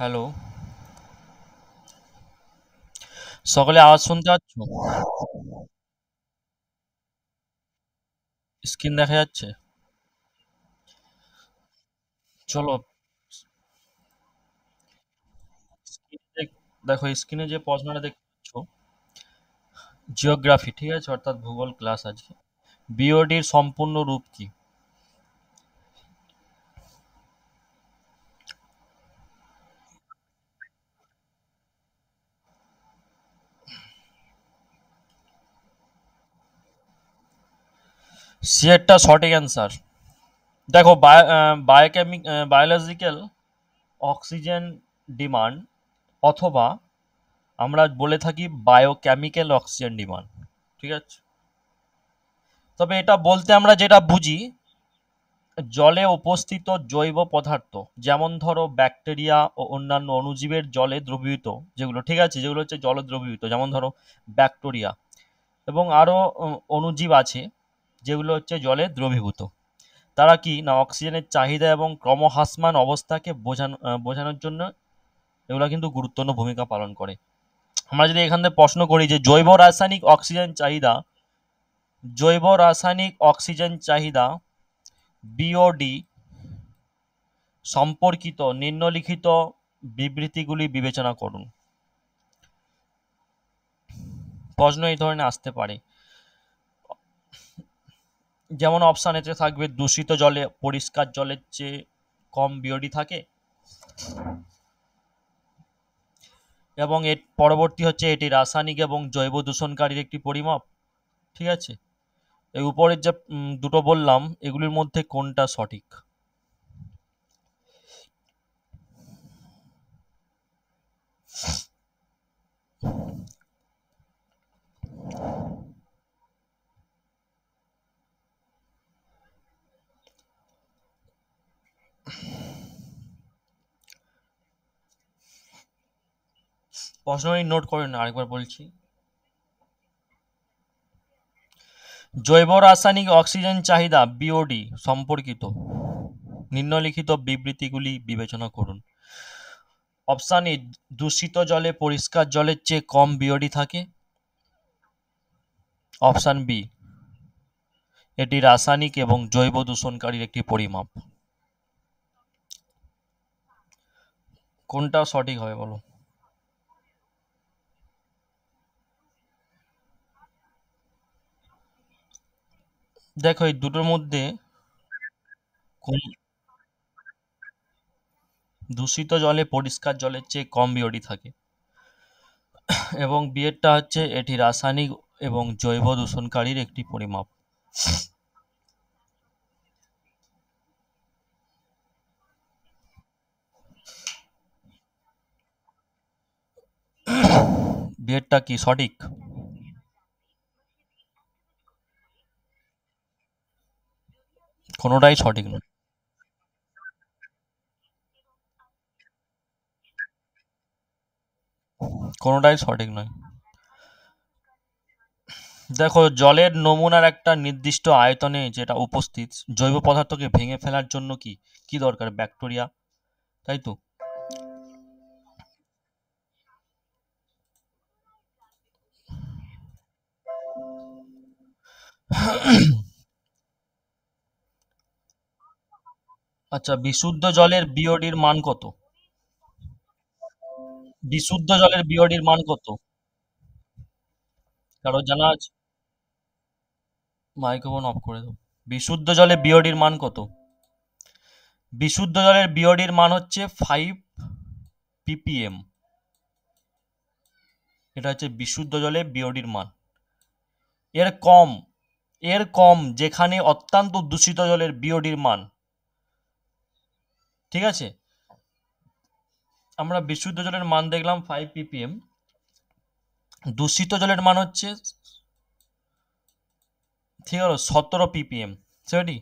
Hello, সকলে আওয়াজ শুনতে পাচ্ছ? স্ক্রিন দেখা যাচ্ছে? চলো, দেখো স্ক্রিনে যে প্রশ্নটা দেখতে পাচ্ছ, জিওগ্রাফি, ঠিক আছে, অর্থাৎ ভূগোল ক্লাস আজকে। বিওডির সম্পূর্ণ রূপ কি? সি একটা সঠিক অ্যান্সার। দেখো, বায়োলজিক্যাল অক্সিজেন ডিমান্ড, অথবা আমরা বলে থাকি বায়োকেমিক্যাল অক্সিজেন ডিমান্ড, ঠিক আছে। তবে এটা বলতে আমরা যেটা বুঝি, জলে উপস্থিত জৈব পদার্থ, যেমন ধরো ব্যাকটেরিয়া ও অন্যান্য অণুজীবের জলে দ্রবীভূত, যেগুলো ঠিক আছে, যেগুলো হচ্ছে জলে দ্রবীভূত, যেমন ধরো ব্যাকটেরিয়া এবং আরও অণুজীব আছে যেগুলো হচ্ছে জলে দ্রবীভূত। তারা কি না অক্সিজেনের চাহিদা এবং ক্রমহ্রাসমান অবস্থাকে বোঝানোর জন্য এগুলো কিন্তু গুরুত্বপূর্ণ ভূমিকা পালন করে। আমরা যদি এখান থেকে প্রশ্ন করি যে জৈব রাসায়নিক অক্সিজেন চাহিদা বিওডি সম্পর্কিত নিম্নলিখিত বিবৃতিগুলি বিবেচনা করুন। প্রশ্ন এই ধরনের আসতে পারে, যেমন অপশান এতে থাকবে দূষিত জলে পরিষ্কার জলের চেয়ে কম বিওডি থাকে, এবং এর পরবর্তী হচ্ছে এটি রাসায়নিক এবং জৈব দূষণকারীর একটি পরিমাপ, ঠিক আছে। এই উপরের যে দুটো বললাম, এগুলির মধ্যে কোনটা সঠিক? প্রশ্নটি নোট করেন, আরেকবার বলছি। জৈব রাসায়নিক অক্সিজেন চাহিদা বিওডি সম্পর্কিত নিম্নলিখিত বিবৃতিগুলি বিবেচনা করুন। অপশান এ, দূষিত জলে পরিষ্কার জলের চেয়ে কম বিওডি থাকে। অপশান বি, এটি রাসায়নিক এবং জৈব দূষণকারীর একটি পরিমাপ। কোনটা সঠিক হবে বলো? দেখো, এই দুটোর মধ্যে কোন দূষিত জলে পরিষ্কার জলের চেয়ে কম বিওডি থাকে, এবং বিয়েরটা হচ্ছে এটি রাসায়নিক এবং জৈব দূষণকারীর একটি পরিমাপ। বিয়েরটা কি সঠিক? কোনোটাই সঠিক নয়। কোনোটাই সঠিক নয়। দেখো, জলের নমুনার একটা নির্দিষ্ট আয়তনে যেটা উপস্থিত জৈব পদার্থকে ভেঙে ফেলার জন্য কি কি দরকার? ব্যাকটেরিয়া, তাই তো? আচ্ছা, বিশুদ্ধ জলের বিওডির মান কত? বিশুদ্ধ জলের বিওডির মান কত? কারো জানা আছে? মাইক্রোফোন অফ করে দাও। বিশুদ্ধ জলে বিওডির মান কত? বিশুদ্ধ জলের বিওডির মান হচ্ছে 5 ppm। এটা হচ্ছে বিশুদ্ধ জলে বিওডির মান। এর কম এর কম যেখানে অত্যন্ত দূষিত জলের বিওডির মান, ঠিক আছে। আমরা বিশুদ্ধ জলের মান দেখলাম 5 ppm, দূষিত জলের মান হচ্ছে, ঠিক হলো, 17 ppm, সেটি।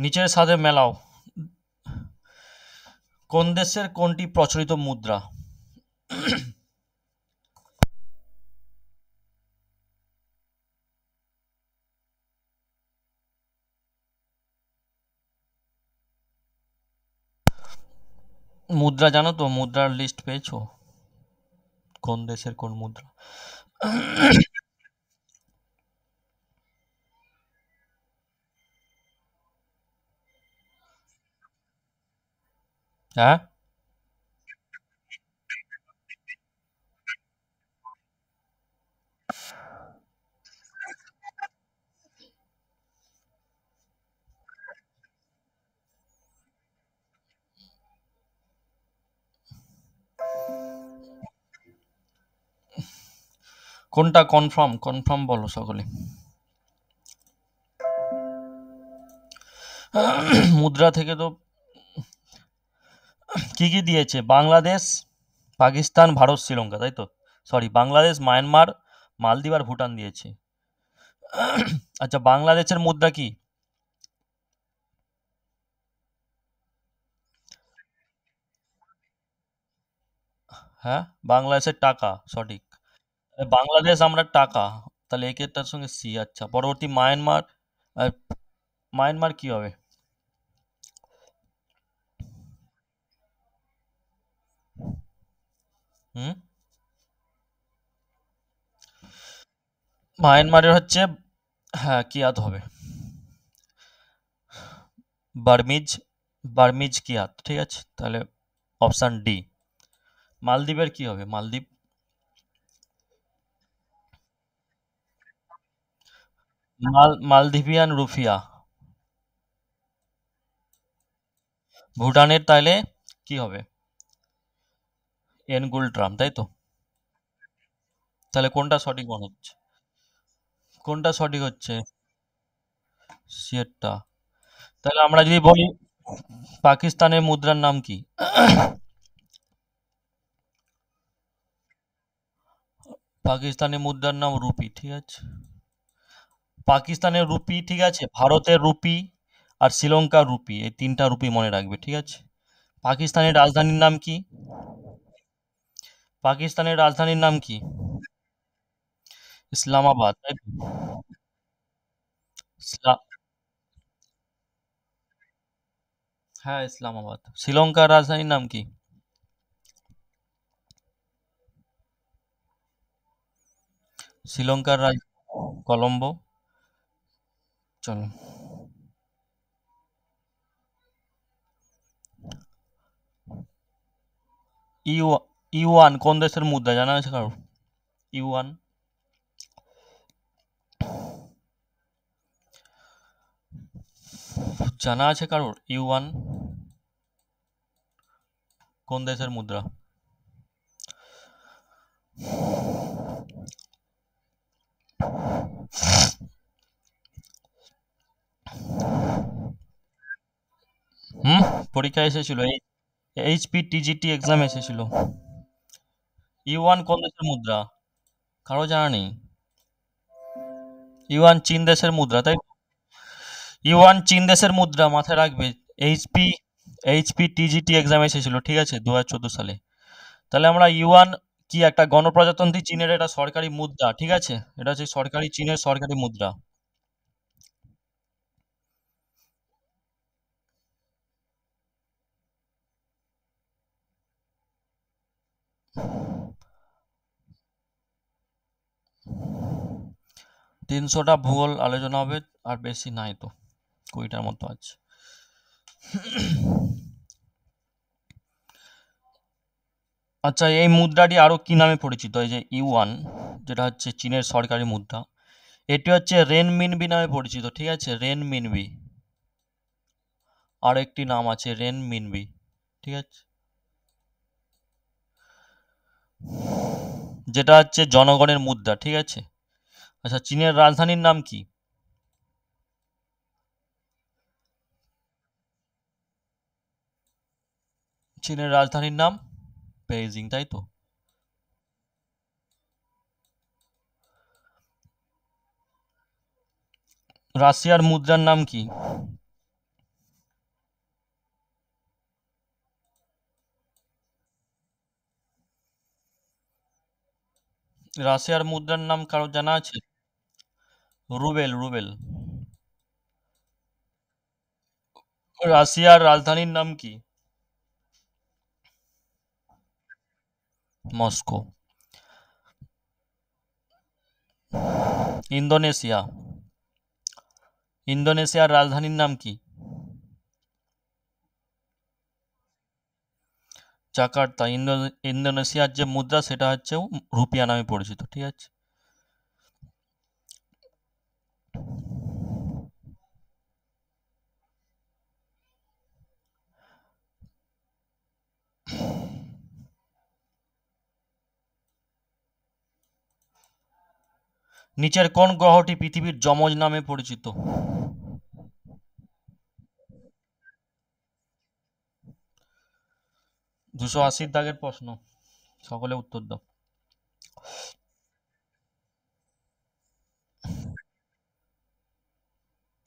নিচের সাথে মেলাও। কোন দেশের কোনটি প্রচলিত মুদ্রা? মুদ্রা জানো তো? মুদ্রার লিস্ট পেয়েছো? কোন দেশের কোন মুদ্রা? হ্যাঁ, কোনটা কনফার্ম? কনফার্ম বলো সকলে। মুদ্রা থেকে তো কি কি দিয়েছে? বাংলাদেশ, পাকিস্তান, ভারত, শ্রীলঙ্কা, তাই তো? সরি, বাংলাদেশ, মায়ানমার, মালদ্বীপ আর ভুটান দিয়েছে। আচ্ছা, বাংলাদেশের মুদ্রা কি? হ্যাঁ, বাংলাদেশের টাকা সঠিক। বাংলাদেশ আমরা টাকা, তাহলে একেরটার সঙ্গে সি। আচ্ছা, পরবর্তী মায়ানমার। আহ, মায়ানমার কি হবে? হুম, মায়ানমারের হচ্ছে, হ্যাঁ, কিয়াত হবে। বার্মিজ, বার্মিজ কিয়াত, ঠিক আছে, তাহলে অপশন ডি। মালদ্বীপের কি হবে? মালদ্বীপ, মালদ্বীপিয়ান রুফিয়া। ভুটানের তাহলে কি হবে? এনগুল ট্রাম, তাই তো? তাহলে কোনটা সঠিক মনে হচ্ছে? কোনটা সঠিক হচ্ছে? সিয়েরটা। তাহলে আমরা যদি বলি পাকিস্তানের মুদ্রার নাম কি? পাকিস্তানের মুদ্রার নাম রুপি, ঠিক আছে। পাকিস্তানের রুপি, ঠিক আছে, ভারতের রুপি আর শ্রীলঙ্কার রুপি, এই তিনটা রুপি মনে রাখবে, ঠিক আছে। পাকিস্তানের রাজধানীর নাম কি? পাকিস্তানের রাজধানীর নাম কি? ইসলামাবাদ, তাই তো? ইসলা- হ্যাঁ, ইসলামাবাদ। শ্রীলঙ্কার রাজধানীর নাম কি? শ্রীলঙ্কার রাজ কলম্বো। চলো। ইউ ইউয়ান কোন দেশের মুদ্রা জানা আছে কারো? ইউয়ান জানা আছে কারোর? ইউয়ান কোন দেশের মুদ্রা? হুম, পরীক্ষা এসেছিল, এই এইচপি টিজিটি এক্সাম এসেছিল। ইউয়ান কোন দেশের মুদ্রা? কারো জানা নেই? ইউয়ান চীন দেশের মুদ্রা, তাই তো? ইউয়ান চীন দেশের মুদ্রা, মাথায় রাখবে। এইচপি এইচপি টিজিটি এক্সাম এসেছিল, ঠিক আছে, 2014 সালে। তাহলে আমরা ইউয়ান কি একটা গণপ্রজাতন্ত্রী চীনের এটা সরকারি মুদ্রা, ঠিক আছে। এটা হচ্ছে সরকারি চীনের সরকারি মুদ্রা। 300টা ভূগোল আলোচনা হবে, আর বেশি নাই তো, 20টার মতো আছে। আচ্ছা, এই মুদ্রাটি আরো কি নামে পরিচিত? এই যে ইউয়ান, যেটা হচ্ছে চীনের সরকারি মুদ্রা, এটি হচ্ছে রেনমিনবি নামে পরিচিত, ঠিক আছে, রেনমিনবি। আর একটি নাম আছে রেনমিনবি, ঠিক আছে, যেটা হচ্ছে জনগণের মুদ্রা, ঠিক আছে। আচ্ছা, চীনের রাজধানীর নাম কি? চীনের রাজধানীর নাম বেইজিং, তাই তো? রাশিয়ার মুদ্রার নাম কি? রাশিয়ার মুদ্রার নাম কারো জানা আছে? রুবেল, রুবেল। রাশিয়ার রাজধানীর নাম কি? মস্কো। ইন্দোনেশিয়া, ইন্দোনেশিয়ার রাজধানীর নাম কি? জাকার্তা। ইন্দোনেশিয়ার যে মুদ্রা সেটা হচ্ছে রুপিয়া নামে পরিচিত, ঠিক আছে। নিচের কোন গ্রহটি পৃথিবীর যমজ নামে পরিচিত? 280 দাগের প্রশ্ন, সকলে উত্তর দাও।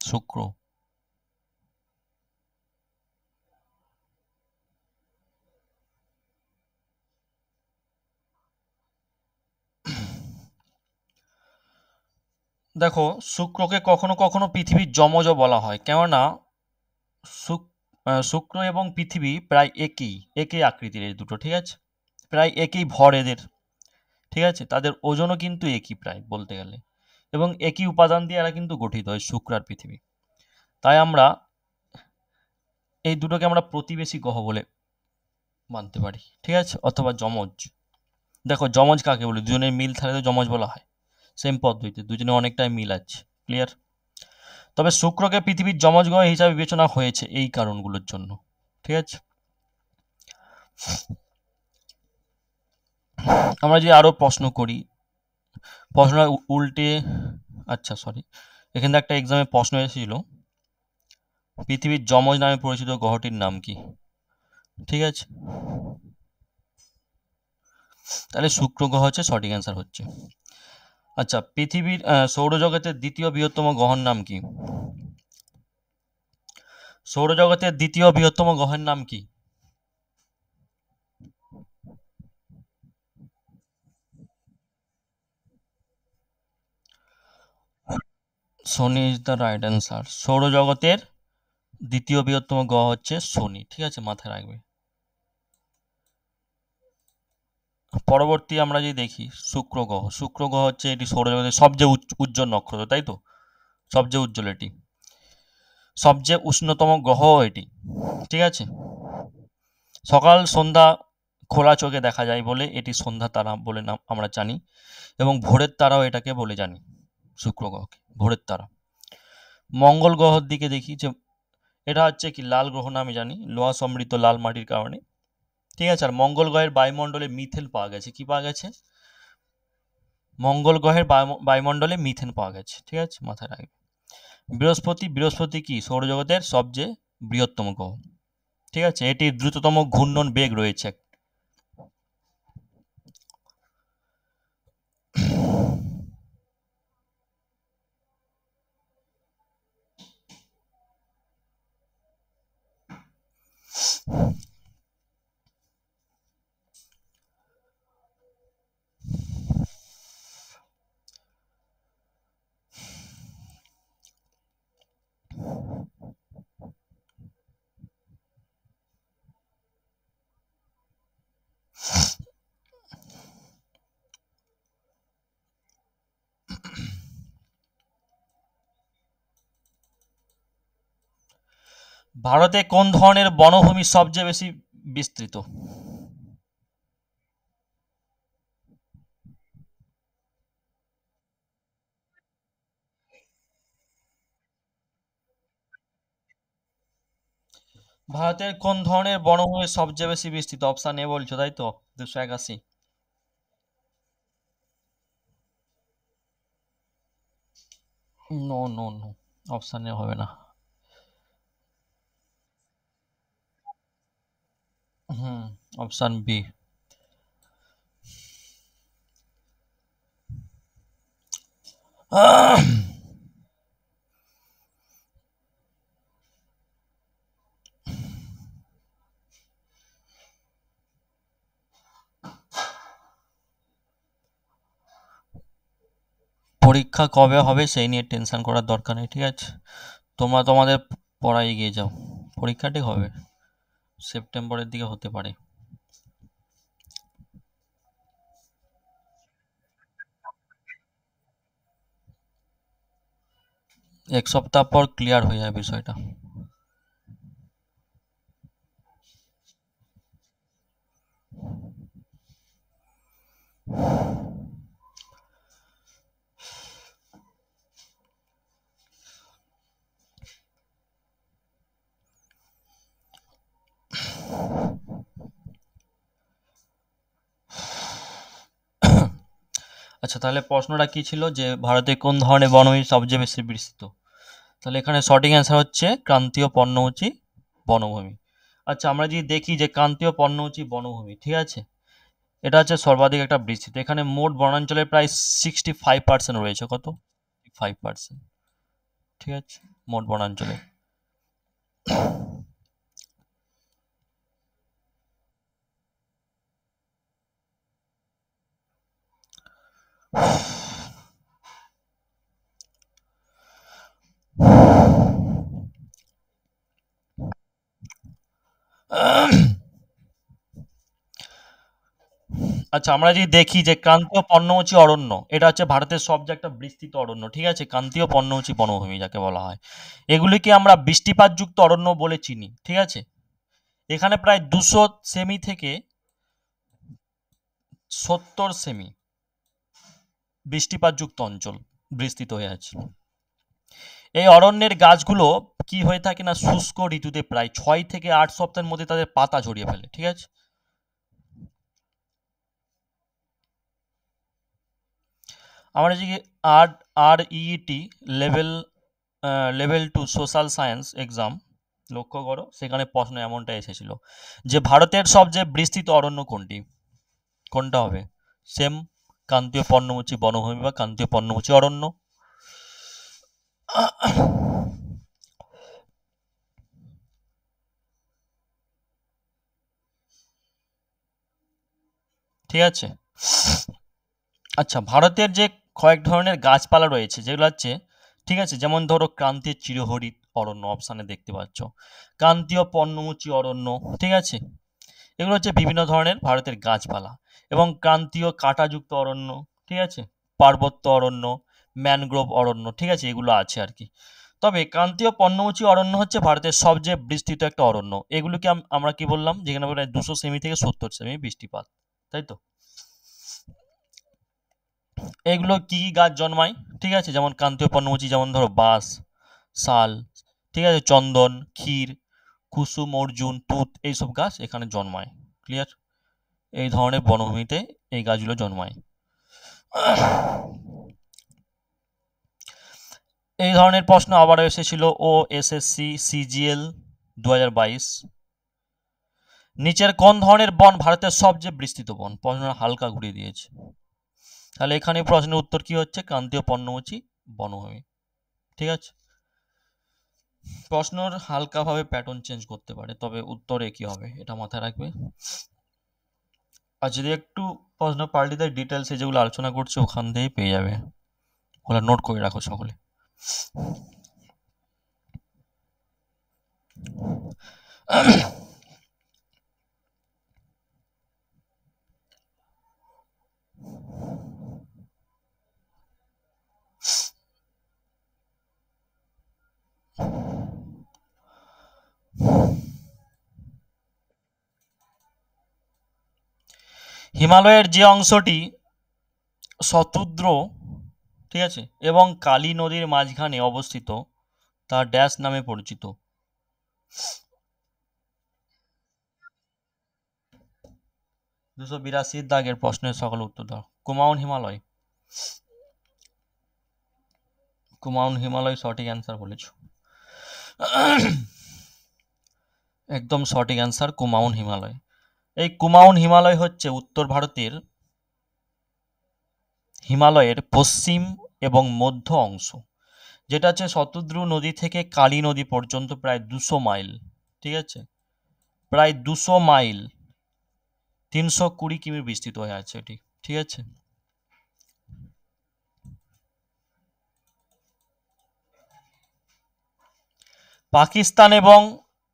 শুক্র। দেখো, শুক্রকে কখনো কখনো পৃথিবীর যমজও বলা হয়, কেননা শুক্র এবং পৃথিবী প্রায় একই একই আকৃতির এই দুটো, ঠিক আছে। প্রায় একই ভর এদের, ঠিক আছে। তাদের ওজনও কিন্তু একই প্রায় বলতে গেলে, এবং একই উপাদান দিয়ে এরা কিন্তু গঠিত হয়, শুক্র আর পৃথিবী। তাই আমরা এই দুটোকে আমরা প্রতিবেশী গ্রহ বলে মানতে পারি, ঠিক আছে, অথবা যমজ। দেখো, যমজ কাকে বলি? দুজনের মিল থাকলে তো যমজ বলা হয়। সেম পদ্ধতিতে দুজনে অনেকটাই মিল আছে। ক্লিয়ার? তবে শুক্রকে পৃথিবীর যমজ গ্রহ হিসাবে বিবেচনা হয়েছে এই কারণগুলোর জন্য, ঠিক আছে। আমরা যদি আরো প্রশ্ন করি, প্রশ্নটা উল্টে, আচ্ছা সরি, এখানে একটা এক্সামে প্রশ্ন এসেছিল, পৃথিবীর যমজ নামে পরিচিত গ্রহটির নাম কি? ঠিক আছে, তাহলে শুক্র গ্রহ হচ্ছে সঠিক অ্যান্সার হচ্ছে। আচ্ছা, পৃথিবীর সৌরজগতের দ্বিতীয় বৃহত্তম গ্রহের নাম কি? সৌরজগতের দ্বিতীয় বৃহত্তম গ্রহের নাম কি? শনি ইজ দ্য রাইট অ্যান্সার। সৌরজগতের দ্বিতীয় বৃহত্তম গ্রহ হচ্ছে শনি, ঠিক আছে, মাথায় রাখবে। পরবর্তী আমরা যদি দেখি, শুক্র গ্রহ। শুক্র গ্রহ হচ্ছে এটি সৌরজগতের সবচেয়ে উজ্জ্বল নক্ষত্র, তাই তো? সবচেয়ে উজ্জ্বল এটি, সবচেয়ে উষ্ণতম গ্রহ এটি, ঠিক আছে। সকাল সন্ধ্যা খোলা চোখে দেখা যায় বলে এটি সন্ধ্যা তারা বলে নাম আমরা জানি, এবং ভোরের তারাও এটাকে বলে জানি, শুক্র গ্রহকে ভোরের তারা। মঙ্গল গ্রহের দিকে দেখি, যে এটা হচ্ছে কি লাল গ্রহ নামে জানি, লোহা সমৃদ্ধ লাল মাটির কারণে, ঠিক আছে। আর মঙ্গল গ্রহের বায়ুমণ্ডলে মিথেন পাওয়া গেছে। কি পাওয়া গেছে? মঙ্গল গ্রহের বায়ুমণ্ডলে মিথেন পাওয়া গেছে, ঠিক আছে, মাথায় রাখবে। বৃহস্পতি। বৃহস্পতি কি সৌরজগতের সবচেয়ে বৃহত্তম গ্রহ, ঠিক আছে। এটির দ্রুততম ঘূর্ণন বেগ রয়েছে। ভারতে কোন ধরনের বনভূমি সবচেয়ে বেশি বিস্তৃত? ভারতের কোন ধরনের বনভূমি সবচেয়ে বেশি বিস্তৃত? অপশন এ বলছো, তাই তো? 281। No no no, option A হবে না। হুম, অপশন বি। পরীক্ষা কবে হবে সেই নিয়ে টেনশন করার দরকার নেই, ঠিক আছে? তোমরা তোমাদের পড়ায় এগিয়ে যাও। পরীক্ষাটি হবে সেপ্টেম্বরের দিকে হতে পারে। এক সপ্তাহ পর ক্লিয়ার হয়ে যাবে বিষয়টা। আচ্ছা, তাহলে প্রশ্নটা কি ছিল যে ভারতে কোন ধরনের বনভূমি সবচেয়ে বেশি বিস্তৃত? তাহলে এখানে সঠিক অ্যান্সার হচ্ছে ক্রান্তীয় পর্ণমোচী বনভূমি। আচ্ছা, আমরা যদি দেখি যে ক্রান্তীয় পর্ণমোচী বনভূমি, ঠিক আছে, এটা হচ্ছে সর্বাধিক একটা বিস্তৃত। এখানে মোট বনাঞ্চলের প্রায় 65% রয়েছে। কত? 5%, ঠিক আছে, মোট বনাঞ্চলে। আচ্ছা, আমরা যদি দেখি যে ক্রান্তীয় পর্ণমোচী অরণ্য, এটা হচ্ছে ভারতের সবচেয়ে একটা বিস্তৃত অরণ্য, ঠিক আছে, ক্রান্তীয় পর্ণমোচী বনভূমি যাকে বলা হয়। এগুলিকে আমরা বৃষ্টিপাতযুক্ত অরণ্য বলে চিনি, ঠিক আছে। এখানে প্রায় 200 সেমি থেকে 70 সেমি বৃষ্টিপাতযুক্ত অঞ্চল বিস্তৃত হয়ে আছে। এই অরণ্যের গাছগুলো কি হয়ে থাকে না, শুষ্ক ঋতুতে প্রায় 6 থেকে 8 সপ্তাহের মধ্যে তাদের পাতা ঝরিয়ে ফেলে, ঠিক আছে। আমরা যদি আর REET level level 2 social science exam লক্ষ্য করো, সেখানে প্রশ্ন এমনটা এসেছিল যে ভারতের সবচেয়ে বিস্তৃত অরণ্য কোনটি? কোনটা হবে? সেম ক্রান্তীয় পর্ণমোচী বনভূমি বা ক্রান্তীয় পর্ণমোচী অরণ্য। ঠিক আছে। আচ্ছা, ভারতের যে কয়েক ধরনের গাছপালা রয়েছে যেগুলো হচ্ছে, ঠিক আছে, যেমন ধরো ক্রান্তীয় চিরহরিৎ অরণ্য অপশানে দেখতে পাচ্ছ, ক্রান্তীয় পর্ণমোচী অরণ্য, ঠিক আছে, এগুলো হচ্ছে বিভিন্ন ধরনের ভারতের গাছপালা। এবং ক্রান্তীয় কাঁটাযুক্ত অরণ্য, ঠিক আছে, পার্বত্য অরণ্য, ম্যানগ্রোভ অরণ্য, ঠিক আছে, এগুলো আছে আর কি। তবে ক্রান্তীয় পর্ণমোচী অরণ্য হচ্ছে ভারতের সবচেয়ে বিস্তৃত একটা অরণ্য। এগুলোকে আমরা কি বললাম, যেখানে প্রায় 200 সেমি থেকে 70 সেমি বৃষ্টিপাত, তাই তো। এগুলো কি কি গাছ জন্মায়, ঠিক আছে, যেমন ক্রান্তীয় পর্ণমোচী, যেমন ধরো বাঁশ, শাল, ঠিক আছে, চন্দন, ক্ষীর, কুসুম, অর্জুন, তুত, এইসব গাছ এখানে জন্মায়। ক্লিয়ার? এই ধরনের বনভূমিতে এই গাছগুলো জন্মায়। এই ধরনের প্রশ্ন আবারও এসেছিল OSSC CGL 2022। নিচের কোন ধরনের বন ভারতের সবচেয়ে বিস্তৃত বন? প্রশ্নটা হালকা ঘুরিয়ে দিয়েছে। তাহলে এখানে প্রশ্নের উত্তর কি হচ্ছে? ক্রান্তীয় পর্ণমোচী বনভূমি, ঠিক আছে। প্রশ্নর হালকাভাবে প্যাটার্ন চেঞ্জ করতে পারে, তবে উত্তরে কি হবে এটা মাথায় রাখবে। আর যদি একটু প্রশ্ন পাল্টে দেয়, ডিটেলসে যেগুলো আলোচনা করছে ওখান থেকেই পেয়ে যাবে। ওগুলো নোট করে রাখো সকলে। হিমালয়ের যে অংশটি শতদ্র, ঠিক আছে, এবং কালী নদীর মাঝখানে অবস্থিত তা ড্যাশ নামে পরিচিত? 282 দাগের প্রশ্নের সকল উত্তর দাও। কুমাউন হিমালয়। কুমাউন হিমালয় সঠিক অ্যান্সার বলেছ। একদম সঠিক অ্যান্সার, কুমাউন হিমালয়। এই কুমাউন হিমালয় হচ্ছে উত্তর ভারতের হিমালয়ের পশ্চিম এবং মধ্য অংশ, যেটা হচ্ছে শতদ্রু নদী থেকে কালী নদী পর্যন্ত প্রায় 200 মাইল, ঠিক আছে, প্রায় 200 মাইল, 320 কিমি বিস্তৃত হয়ে আছে এটি, ঠিক আছে। পাকিস্তান এবং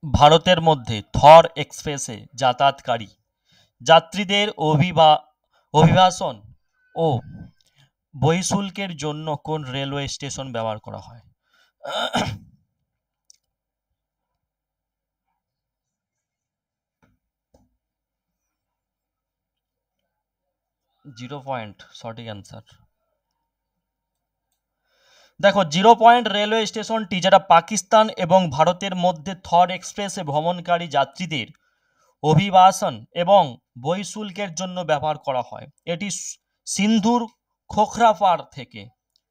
ভারতের মধ্যে থর এক্সপ্রেসে যাতায়াতকারী যাত্রীদের অভিবাসন ও বহিঃশুল্কের জন্য কোন রেলওয়ে স্টেশন ব্যবহার করা হয়? 0 পয়েন্ট সঠিক অ্যান্সার। দেখো 0 পয়েন্ট রেলওয়ে স্টেশনটি যেটা পাকিস্তান এবং ভারতের মধ্যে থর এক্সপ্রেসে ভ্রমণকারী যাত্রীদের অভিবাসন এবং বহিঃশুল্কের জন্য ব্যবহার করা হয়। এটি সিন্ধুর খোখরাপাড় থেকে,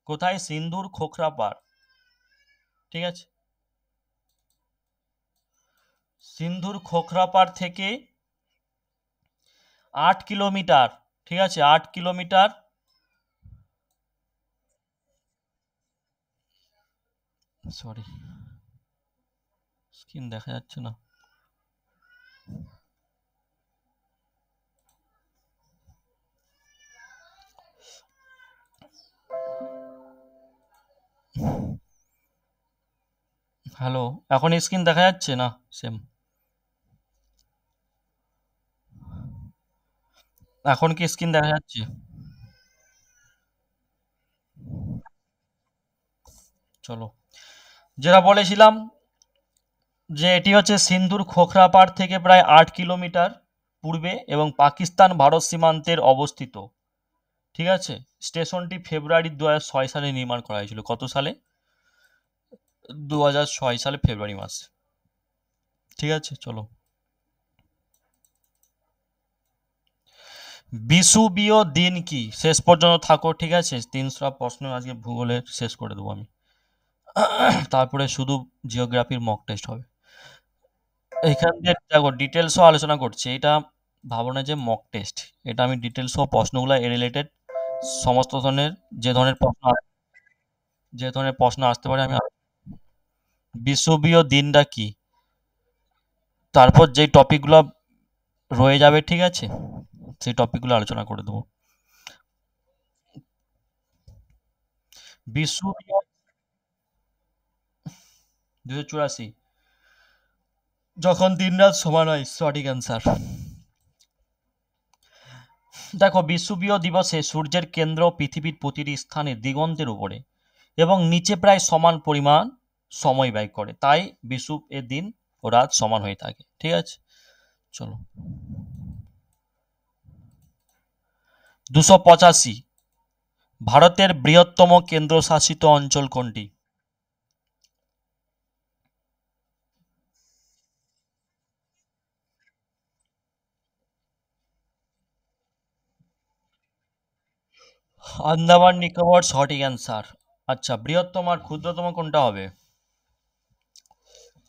কোথায়? সিন্ধুর খোখরাপাড়, ঠিক আছে, সিন্ধুর খোখরাপাড় থেকে 8 কিলোমিটার, ঠিক আছে, 8 কিলোমিটার, সরি স্ক্রিন দেখা যাচ্ছে না। হ্যালো, এখন স্ক্রিন দেখা যাচ্ছে না? সেম, এখন কি স্ক্রিন দেখা যাচ্ছে? চলো, যেটা বলেছিলাম যে এটি হচ্ছে সিন্ধুর খোখরাপাড় থেকে প্রায় 8 কিলোমিটার পূর্বে এবং পাকিস্তান ভারত সীমান্তের অবস্থিত, ঠিক আছে। স্টেশনটি ফেব্রুয়ারি 2006 সালে নির্মাণ করা হয়েছিল। কত সালে? 2006 সালে ফেব্রুয়ারি মাসে, ঠিক আছে। চলো, বিষুবীয় দিন কি? শেষ পর্যন্ত থাকো, ঠিক আছে। 300 প্রশ্ন আজকে ভূগোলের শেষ করে দেবো আমি, তারপরে শুধু জিওগ্রাফির মক টেস্ট হবে। এখান দিয়ে দেখো ডিটেলসও আলোচনা করছি, এটা ভাবো না যে মক টেস্ট, এটা আমি ডিটেলস ও প্রশ্নগুলো রিলেটেড সমস্ত ধরনের যে ধরনের প্রশ্ন আসতে পারে আমি বিষুবীয় দিনটা কি, তারপর যেই টপিকগুলো রয়ে যাবে, ঠিক আছে, সেই টপিকগুলো আলোচনা করে দেবো। বিষুবীয় 284, যখন দিনরাত সমান হয়, সঠিক অ্যান্সার। দেখো বিষুবীয় দিবসে সূর্যের কেন্দ্র পৃথিবীর প্রতিটি স্থানে দিগন্তের উপরে এবং নিচে প্রায় সমান পরিমাণ সময় ব্যয় করে, তাই বিষুব এর দিন ও রাত সমান হয়ে থাকে, ঠিক আছে। চলো, 285, ভারতের বৃহত্তম কেন্দ্রশাসিত অঞ্চল কোনটি? আন্দামান নিকোবর, সঠিক অ্যান্সার। আচ্ছা, বৃহত্তম আর ক্ষুদ্রতম কোনটা হবে?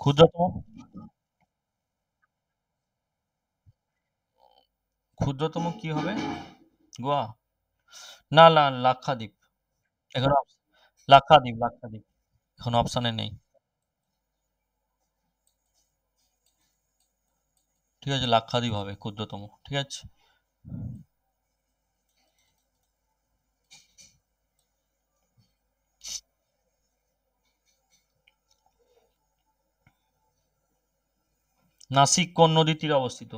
ক্ষুদ্রতম, ক্ষুদ্রতম কি হবে? গোয়া? না না, লাক্ষাদ্বীপ। এখন লাক্ষাদ্বীপ, লাক্ষাদ্বীপ এখন অপশানে নেই, ঠিক আছে, লাক্ষাদ্বীপ হবে ক্ষুদ্রতম, ঠিক আছে। নাসিক কোন নদীর তীরে অবস্থিত?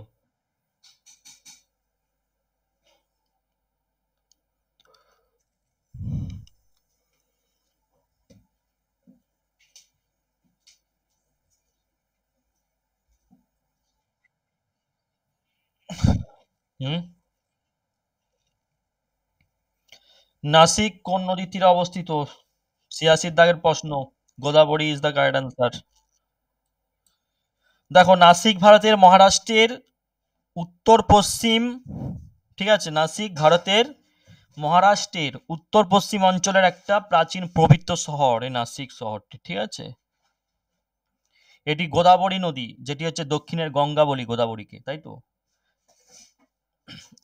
হুম, নাসিক কোন নদীর তীরে অবস্থিত? 86 দাগের প্রশ্ন। Godavari is the correct answer. দেখো নাসিক ভারতের মহারাষ্ট্রের উত্তর পশ্চিম, ঠিক আছে, নাসিক ভারতের মহারাষ্ট্রের উত্তর পশ্চিম অঞ্চলের একটা প্রাচীন পবিত্র শহর এই নাসিক শহরটি, ঠিক আছে। এটি গোদাবরী নদী, যেটি হচ্ছে দক্ষিণের গঙ্গা বলি গোদাবরীকে, তাই তো।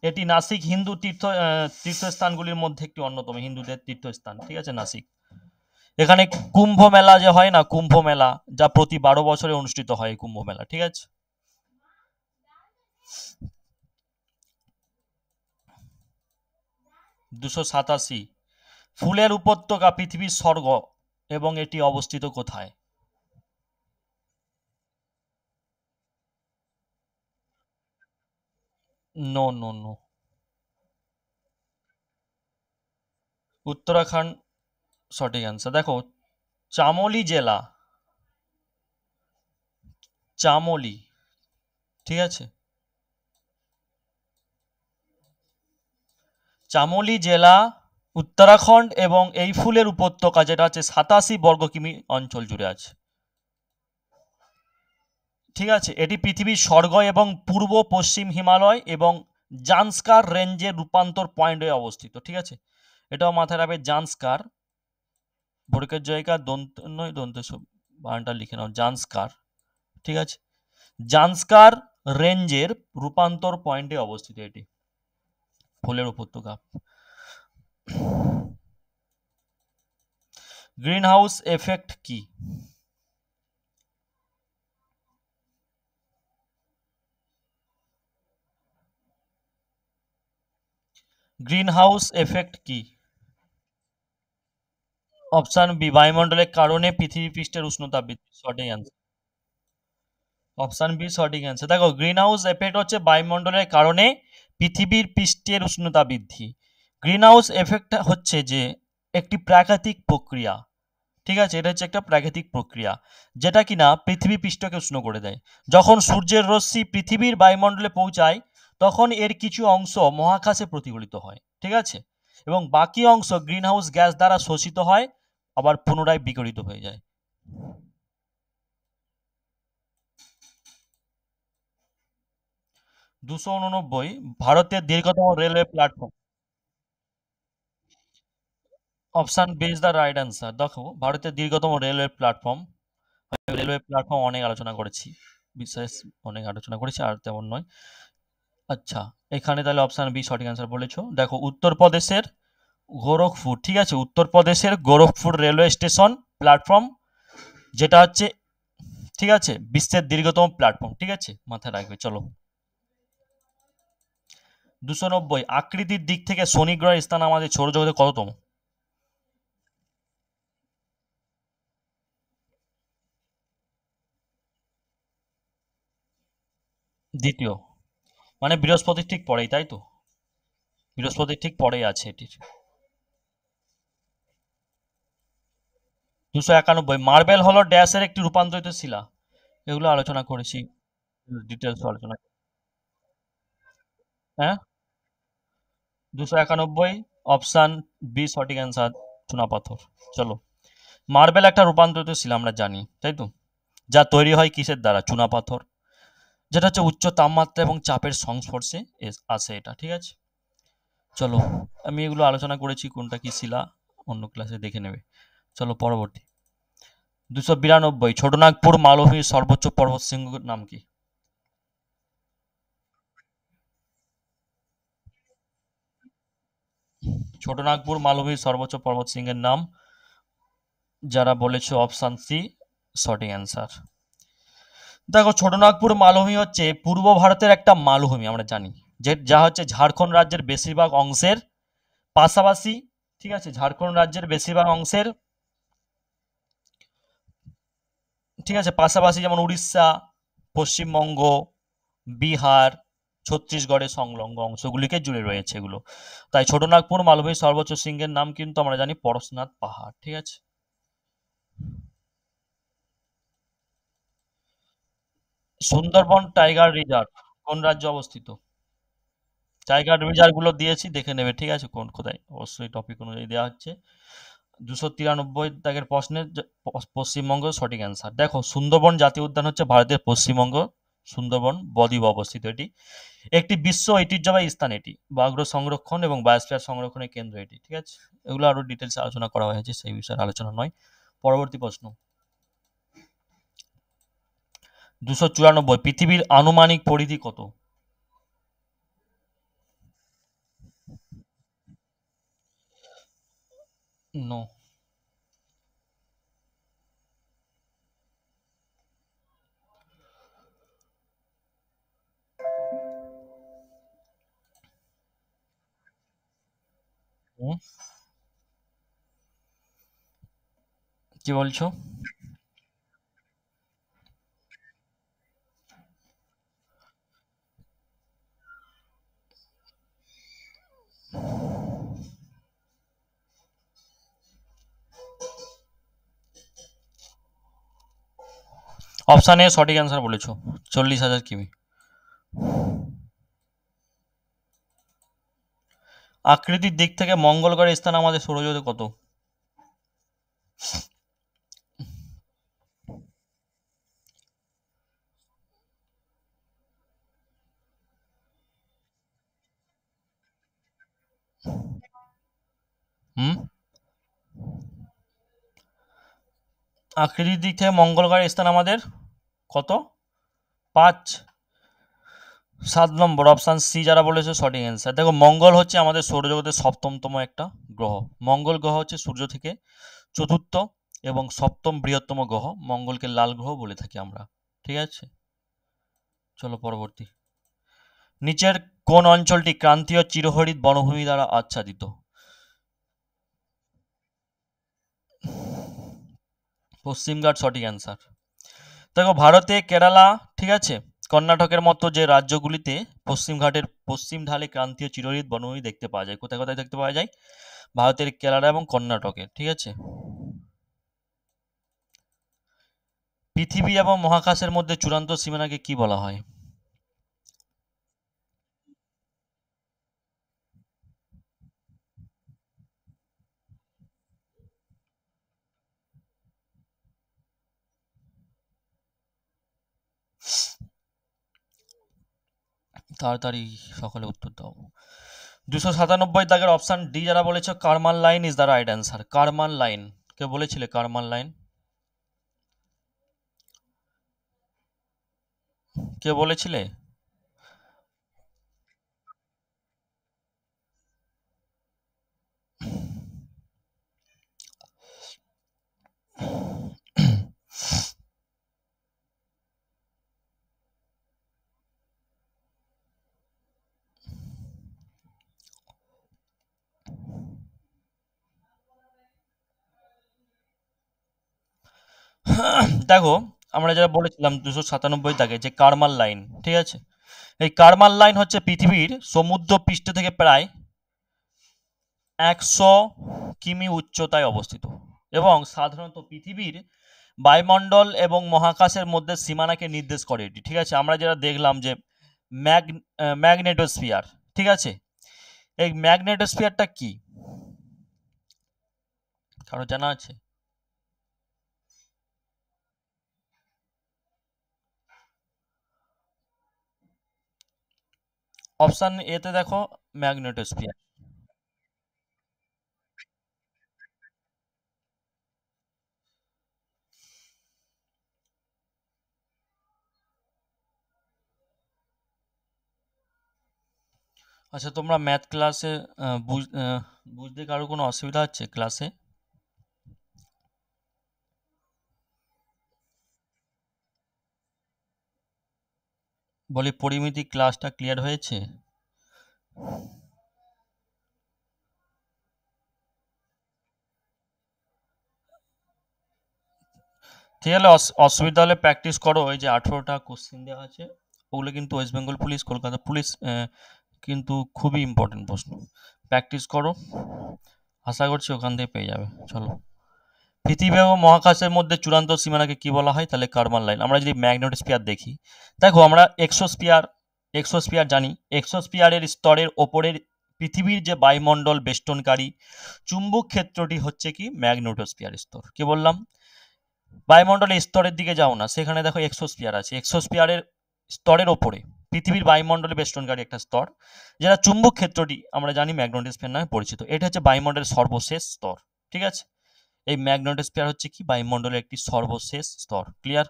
এটি নাসিক হিন্দু তীর্থস্থানগুলির মধ্যে একটি অন্যতম, হিন্দুদের তীর্থস্থান, ঠিক আছে, নাসিক। এখানে কুম্ভ মেলা যে হয় না, কুম্ভ মেলা, যা প্রতি 12 বছরে অনুষ্ঠিত হয়, এই কুম্ভ মেলা, ঠিক আছে। 287, ফুলের উপত্যকা পৃথিবীর স্বর্গ এবং এটি অবস্থিত কোথায়? No, no, no. উত্তরাখণ্ড সঠিক অ্যান্সার। দেখো, চামোলি জেলা, চামোলি, ঠিক আছে? চামোলি জেলা উত্তরাখণ্ড এবং এই ফুলের উপত্যকা যেটা হচ্ছে 87 বর্গ কিমি অঞ্চল জুড়ে আছে। ঠিক আছে? এটি পৃথিবীর স্বর্গ এবং পূর্ব পশ্চিম হিমালয় এবং জান্সকার রেঞ্জের রূপান্তর পয়েন্ট হয়ে অবস্থিত। ঠিক আছে? এটাও মাথায় রাখবে, জান্সকার, বড়কের জায়গা দন্ত নয় দন্ত বানানটা লিখে নাও, জান্সকার। ঠিক আছে? জান্সকার রেঞ্জের রূপান্তর পয়েন্টে অবস্থিত এটি, ফুলের উপত্যকা। গ্রিন হাউস এফেক্ট কি? গ্রিন হাউস এফেক্ট কি? অপশন বি, বায়ুমণ্ডলের কারণে পৃথিবী পৃষ্ঠের উষ্ণতা বৃদ্ধি, সঠিক অ্যান্সার। অপশন বি সঠিক অ্যান্সার। দেখো, গ্রিন হাউস এফেক্ট হচ্ছে বায়ুমণ্ডলের কারণে পৃথিবীর পৃষ্ঠের উষ্ণতা বৃদ্ধি। গ্রিন হাউস এফেক্ট হচ্ছে যে একটি প্রাকৃতিক প্রক্রিয়া। ঠিক আছে? এটা হচ্ছে একটা প্রাকৃতিক প্রক্রিয়া যেটা কিনা পৃথিবী পৃষ্ঠকে উষ্ণ করে দেয়। যখন সূর্যের রশ্মি পৃথিবীর বায়ুমণ্ডলে পৌঁছায় তখন এর কিছু অংশ মহাকাশে প্রতিফলিত হয়। ঠিক আছে? এবং বাকি অংশ গ্রিন হাউস গ্যাস দ্বারা শোষিত হয়, আবার পুনরায় বিকিরিত হয়ে যায়। 289, ভারতের দীর্ঘতম railway platform. Option B is the right answer. দেখো, ভারতের দীর্ঘতম রেলওয়ে প্ল্যাটফর্ম, রেলওয়ে প্ল্যাটফর্ম অনেক আলোচনা করেছি, বিশেষ অনেক আলোচনা করেছি, আর তেমন নয়। আচ্ছা, এখানে তাহলে অপশন বি সঠিক অ্যান্সার বলেছো। দেখো, উত্তরপ্রদেশের গোরখপুর, ঠিক আছে, উত্তরপ্রদেশের গোরখপুর রেলওয়ে স্টেশন প্ল্যাটফর্ম, যেটা হচ্ছে, ঠিক আছে, বিশ্বের দীর্ঘতম প্ল্যাটফর্ম। ঠিক আছে, মাথায় রাখবে। চলো, 290, আকৃতির দিক থেকে শনি গ্রহের স্থান আমাদের সৌরজগতে কততম? দ্বিতীয়। মানে বৃহস্পতির ঠিক পরেই, তাই তো? বৃহস্পতির ঠিক পরেই আছে এটির। 291, মার্বেল হলো ড্যাশের একটি রূপান্তরিত শিলা। এগুলো আলোচনা করেছি, ডিটেলস আলোচনা। হ্যাঁ, 291, অপশন বি সঠিক অ্যান্সার, চুনাপাথর। চলো, মার্বেল একটা রূপান্তরিত শিলা আমরা জানি, তাই তো? যা তৈরি হয় কিসের দ্বারা? চুনাপাথর, যেটা হচ্ছে উচ্চ তাপমাত্রা এবং চাপের সংস্পর্শে আসে এটা। ঠিক আছে? চলো, আমি এগুলো আলোচনা করেছি কোনটা কি শিলা, অন্য ক্লাসে দেখে নেবে। চলো পরবর্তী, 292, ছোটনাগপুর মালভূমির সর্বোচ্চ পর্বত শৃঙ্গের নাম কি? ছোটনাগপুর মালভূমির সর্বোচ্চ পর্বত শৃঙ্গের নাম, যারা বলেছে অপশন সি সঠিক অ্যান্সার। দেখো, ছোটনাগপুর মালভূমি হচ্ছে পূর্ব ভারতের একটা মালভূমি আমরা জানি, যে যা হচ্ছে ঝাড়খণ্ড রাজ্যের বেশিরভাগ অংশের পাশাপাশি, ঠিক আছে, ঝাড়খণ্ড রাজ্যের বেশিরভাগ অংশের, ঠিক আছে, পাশাপাশি যেমন উড়িষ্যা, পশ্চিমবঙ্গ, বিহার, ছত্তিশগড়ের সংলগ্ন অংশগুলিকে জুড়ে রয়েছে এগুলো। তাই ছোটনাগপুর মালভূমির সর্বোচ্চ শৃঙ্গের নাম কিন্তু আমরা জানি পরশনাথ পাহাড়। ঠিক আছে? সুন্দরবন টাইগার রিজার্ভ কোন রাজ্যে অবস্থিত? টাইগার রিজার্ভ গুলো দিয়েছি, দেখে নেবে। ঠিক আছে, কোন কোথায়, অবশ্যই টপিক অনুযায়ী দেওয়া হচ্ছে। 293 দাগের প্রশ্নের পশ্চিমবঙ্গ সঠিক অ্যান্সার। দেখো, সুন্দরবন জাতীয় উদ্যান হচ্ছে ভারতের পশ্চিমবঙ্গ সুন্দরবন বদ্বীপে অবস্থিত এটি, একটি বিশ্ব ঐতিহ্যবাহী স্থান এটি, বাঘ্র সংরক্ষণ এবং বায়োস্ফিয়ার সংরক্ষণের কেন্দ্র এটি। ঠিক আছে? এগুলো আরো ডিটেলস আলোচনা করা হয়েছে, সেই বিষয়ে আলোচনা নয়। পরবর্তী প্রশ্ন, 294, পৃথিবীর আনুমানিক পরিধি কত? নো। কি বলছো? অপশান এ সঠিক অ্যান্সার বলেছো, 40,000 কিমি। আকৃতির দিক থেকে মঙ্গল গ্রহের স্থান আমাদের সৌরজগতে কত? হুম, আকৃতির দিক থেকে মঙ্গল গ্রহের স্থান আমাদের কত? 5। 7 নম্বর অপশান সি যারা বলেছে সঠিক অ্যান্সার। দেখো মঙ্গল হচ্ছে আমাদের সৌরজগতের সপ্তমতম একটা গ্রহ। মঙ্গল গ্রহ হচ্ছে সূর্য থেকে চতুর্থ এবং সপ্তম বৃহত্তম গ্রহ। মঙ্গলকে লাল গ্রহ বলে থাকি আমরা। ঠিক আছে, চলো পরবর্তী। নিচের কোন অঞ্চলটি ক্রান্তীয় চিরহরিৎ বনভূমি দ্বারা আচ্ছাদিত? পশ্চিমঘাট সঠিক অ্যান্সার। দেখো ভারতে কেরালা, ঠিক আছে, কর্ণাটকের মতো যে রাজ্যগুলিতে পশ্চিমঘাটের পশ্চিম ঢালে ক্রান্তীয় চিরহরিৎ বনভূমি দেখতে পাওয়া যায়। কোথায় কোথায় দেখতে পাওয়া যায়? ভারতের কেরালা এবং কর্ণাটকে। ঠিক আছে, পৃথিবী এবং মহাকাশের মধ্যে চূড়ান্ত সীমানাকে কি বলা হয়? তাড়াতাড়ি সকলে উত্তর দাও। 297 দাগের অপশন ডি যারা বলেছে Karman line is the right answer. Karman line, কে বলেছিলে কারমান লাইন? কে বলেছিলে? দেখো আমরা যারা বলেছিলাম 297 দাগে যে কারমান লাইন, ঠিক আছে, এই কারমান লাইন হচ্ছে পৃথিবীর সমুদ্র পৃষ্ঠ থেকে প্রায় 100 কিমি উচ্চতায় অবস্থিত এবং সাধারণত পৃথিবীর বায়ুমণ্ডল এবং মহাকাশের মধ্যে সীমানাকে নির্দেশ করে এটি। ঠিক আছে, আমরা যেটা দেখলাম যে ম্যাগনেটোস্ফিয়ার, ঠিক আছে, এই ম্যাগনেটোস্ফিয়ারটা কি কারো জানা আছে? অপশন এতে দেখো ম্যাগনেটোস্ফিয়ার। আচ্ছা তোমরা ম্যাথ ক্লাসে বুঝতে কারো কোনো অসুবিধা হচ্ছে ক্লাসে? বলি পরিমিতি ক্লাসটা ক্লিয়ার হয়েছে? ঠিক আছে, অসুবিধা হলে প্র্যাকটিস করো। ওই যে 18টা কোশ্চেন দেওয়া আছে ওগুলো কিন্তু West Bengal police, Kolkata police, কিন্তু খুবই ইম্পর্টেন্ট প্রশ্ন। প্র্যাকটিস করো, আশা করছি ওখান থেকে পেয়ে যাবে। চলো, পৃথিবী এবং মহাকাশের মধ্যে চূড়ান্ত সীমানাকে কি বলা হয়? তাহলে কার্বন লাইন। আমরা যদি ম্যাগনেটোস্ফিয়ার দেখি, দেখো আমরা এক্সোস্ফিয়ার জানি। এক্সোস্ফিয়ারের স্তরের ওপরের পৃথিবীর যে বায়ুমণ্ডল বেষ্টনকারী চুম্বক ক্ষেত্রটি হচ্ছে কি ম্যাগনেটোস্ফিয়ার স্তর। কি বললাম? বায়ুমণ্ডলের স্তরের দিকে যাও না, সেখানে দেখো এক্সোস্ফিয়ার আছে। এক্সোস্ফিয়ারের স্তরের ওপরে পৃথিবীর বায়ুমণ্ডলে বেষ্টনকারী একটা স্তর, যেটা চুম্বক ক্ষেত্রটি আমরা জানি ম্যাগনেটোস্ফিয়ার নামে পরিচিত। এটা হচ্ছে বায়ুমণ্ডলের সর্বশেষ স্তর। ঠিক আছে, এই ম্যাগনেটোস্ফিয়ার হচ্ছে কি বায়ুমণ্ডলের একটি সর্বশেষ স্তর। ক্লিয়ার?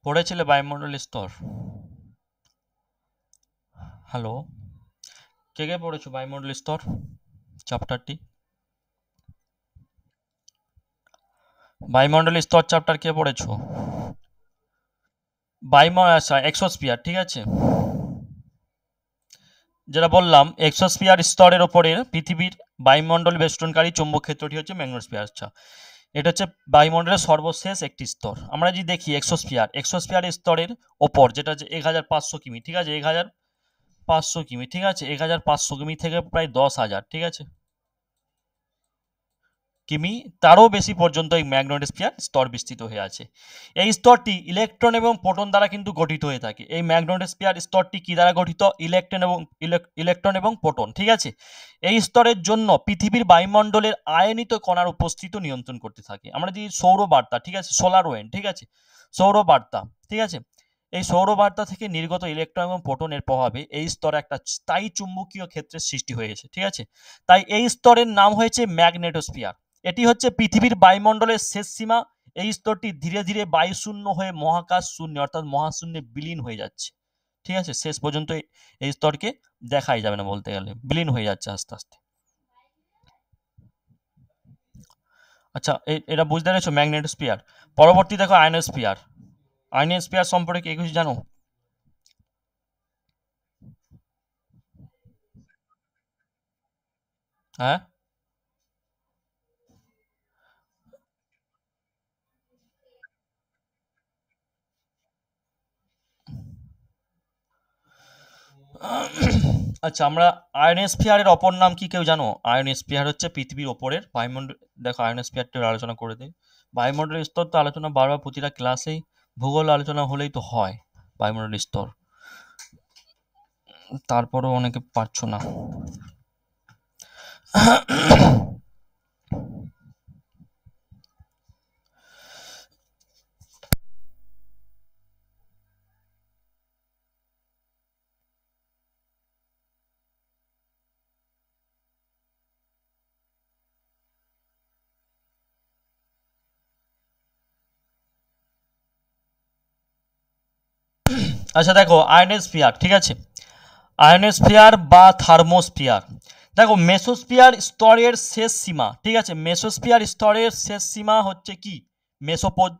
পড়েছিলে বায়ুমণ্ডলের স্তর? হ্যালো, কে কে পড়েছো বায়ুমণ্ডলের স্তর চ্যাপ্টারটি? বায়ুমণ্ডলের স্তর চ্যাপ্টার কে পড়েছো? এক্সোস্ফিয়ার, ঠিক আছে, যেটা বললাম এক্সোস্ফিয়ার স্তরের ওপরে পৃথিবীর বায়ুমণ্ডল বেষ্টনকারী চৌম্বক ক্ষেত্রটি হচ্ছে ম্যাগনেটোস্ফিয়ার। আচ্ছা, এটা হচ্ছে বায়ুমণ্ডলের সর্বশেষ একটি স্তর। আমরা যদি দেখি এক্সোস্ফিয়ার স্তরের ওপর যেটা হচ্ছে 1500 কিমি, ঠিক আছে, 1500 কিমি, ঠিক আছে, 1500 কিমি থেকে প্রায় 10,000, ঠিক আছে, কিমি, তারও বেশি পর্যন্ত এই ম্যাগনেটোস্ফিয়ার স্তর বিস্তৃত হয়ে আছে। এই স্তরটি ইলেকট্রন এবং প্রোটন দ্বারা কিন্তু গঠিত হয়ে থাকে। এই ম্যাগনেটোস্ফিয়ার স্তরটি কি দ্বারা গঠিত? ইলেকট্রন এবং প্রোটন, ঠিক আছে। এই স্তরের জন্য পৃথিবীর বায়ুমণ্ডলের আয়নিত কণার উপস্থিতি নিয়ন্ত্রণ করতে থাকে। আমরা যদি সৌরবার্তা, ঠিক আছে, সোলার ওয়েন্ড, ঠিক আছে, সৌরবার্তা, ঠিক আছে, এই সৌরবার্তা থেকে নির্গত ইলেকট্রন এবং প্রোটনের প্রভাবে এই স্তরে একটা স্থায়ী চুম্বকীয় ক্ষেত্রের সৃষ্টি হয়ে গেছে, ঠিক আছে। তাই এই স্তরের নাম হয়েছে ম্যাগনেটোস্ফিয়ার। এটি হচ্ছে পৃথিবীর বায়ুমণ্ডলের শেষ সীমা। এই স্তরটি ধীরে ধীরে বায়ুশূন্য হয়ে মহাকাশ শূন্য অর্থাৎ মহাশূন্যে বিলীন হয়ে যাচ্ছে, ঠিক আছে, শেষ পর্যন্ত এই স্তরকে দেখাই যাবে না, বলতে গেলে বিলীন হয়ে যাচ্ছে আস্তে আস্তে। আচ্ছা, এটা বুঝতে পেরেছো ম্যাগনেটোস্ফিয়ার। পরবর্তী দেখো আয়নোস্ফিয়ার। আয়নোস্ফিয়ার সম্পর্কে কি কিছু জানো? হ্যাঁ, আচ্ছা, আমরা আয়নোস্ফিয়ারের অপর নাম কি কেউ জানো? আয়নোস্ফিয়ার হচ্ছে পৃথিবীর ওপরের বায়ুমণ্ডল। দেখো আয়নোস্ফিয়ারটির আলোচনা করে দিই। বায়ুমণ্ডলের স্তর তো আলোচনা বারবার প্রতিটা ক্লাসেই, ভূগোল আলোচনা হলেই তো হয় বায়ুমণ্ডলের স্তর, তারপরেও অনেকে পারছো না। আচ্ছা দেখো আয়নোস্ফিয়ার, ঠিক আছে, আয়নোস্ফিয়ার বা থার্মোস্ফিয়ার। দেখো মেসোস্ফিয়ার স্তরের শেষ সীমা, ঠিক আছে, মেসোস্ফিয়ার স্তরের শেষ সীমা হচ্ছে কি? মেসোপোজ।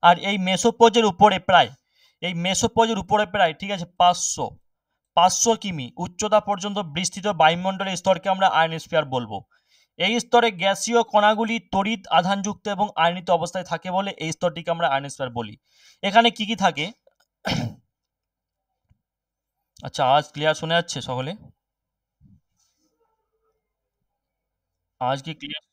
আর এই মেসোপোজের উপরে প্রায়, এই মেসোপোজের উপরে প্রায়, ঠিক আছে, 500 কিমি উচ্চতা পর্যন্ত বিস্তৃত বায়ুমণ্ডলের স্তরকে আমরা আয়নোস্ফিয়ার বলবো। এই স্তরে গ্যাসীয় কণাগুলি তড়িৎ আধানযুক্ত এবং আয়নিত অবস্থায় থাকে বলে এই স্তরটিকে আমরা আয়নোস্ফিয়ার বলি। এখানে কি কি থাকে? আচ্ছা, আওয়াজ ক্লিয়ার শোনা যাচ্ছে সকলে? আওয়াজ কি ক্লিয়ার?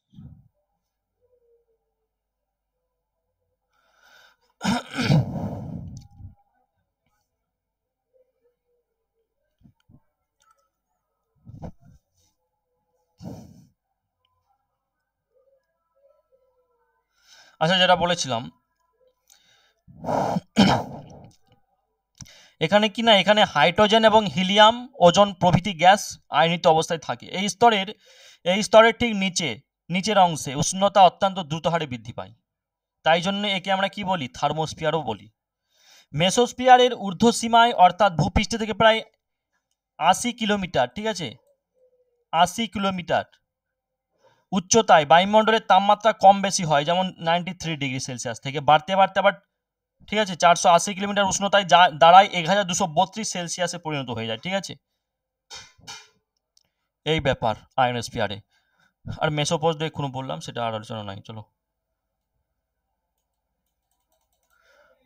আচ্ছা, যেটা বলেছিলাম, এখানে কি না, এখানে হাইড্রোজেন এবং হিলিয়াম, ওজোন প্রভৃতি গ্যাস আয়নিত অবস্থায় থাকে। এই স্তরের ঠিক নিচের অংশে উষ্ণতা অত্যন্ত দ্রুত হারে বৃদ্ধি পায়। তাই জন্য একে আমরা কি বলি? থার্মোস্ফিয়ারও বলি। মেসোস্ফিয়ারের ঊর্ধ্বসীমায় অর্থাৎ ভূপৃষ্ঠ থেকে প্রায় 80 কিলোমিটার, ঠিক আছে, 80 কিলোমিটার উচ্চতায় বায়ুমণ্ডলের তাপমাত্রা কম বেশি হয়, যেমন 93 ডিগ্রি সেলসিয়াস থেকে বাড়তে বাড়তে আবার, ঠিক আছে, 480 কিলোমিটার উষ্ণতায় দাঁড়ায় 1232 সেলসিয়াসে পরিণত হয়ে যায়, ঠিক আছে, এই ব্যাপার আয়নোস্ফিয়ারে। আর মেসোপোজ এক্ষুনি বললাম, সেটা আর আলোচনা নাই, চলো।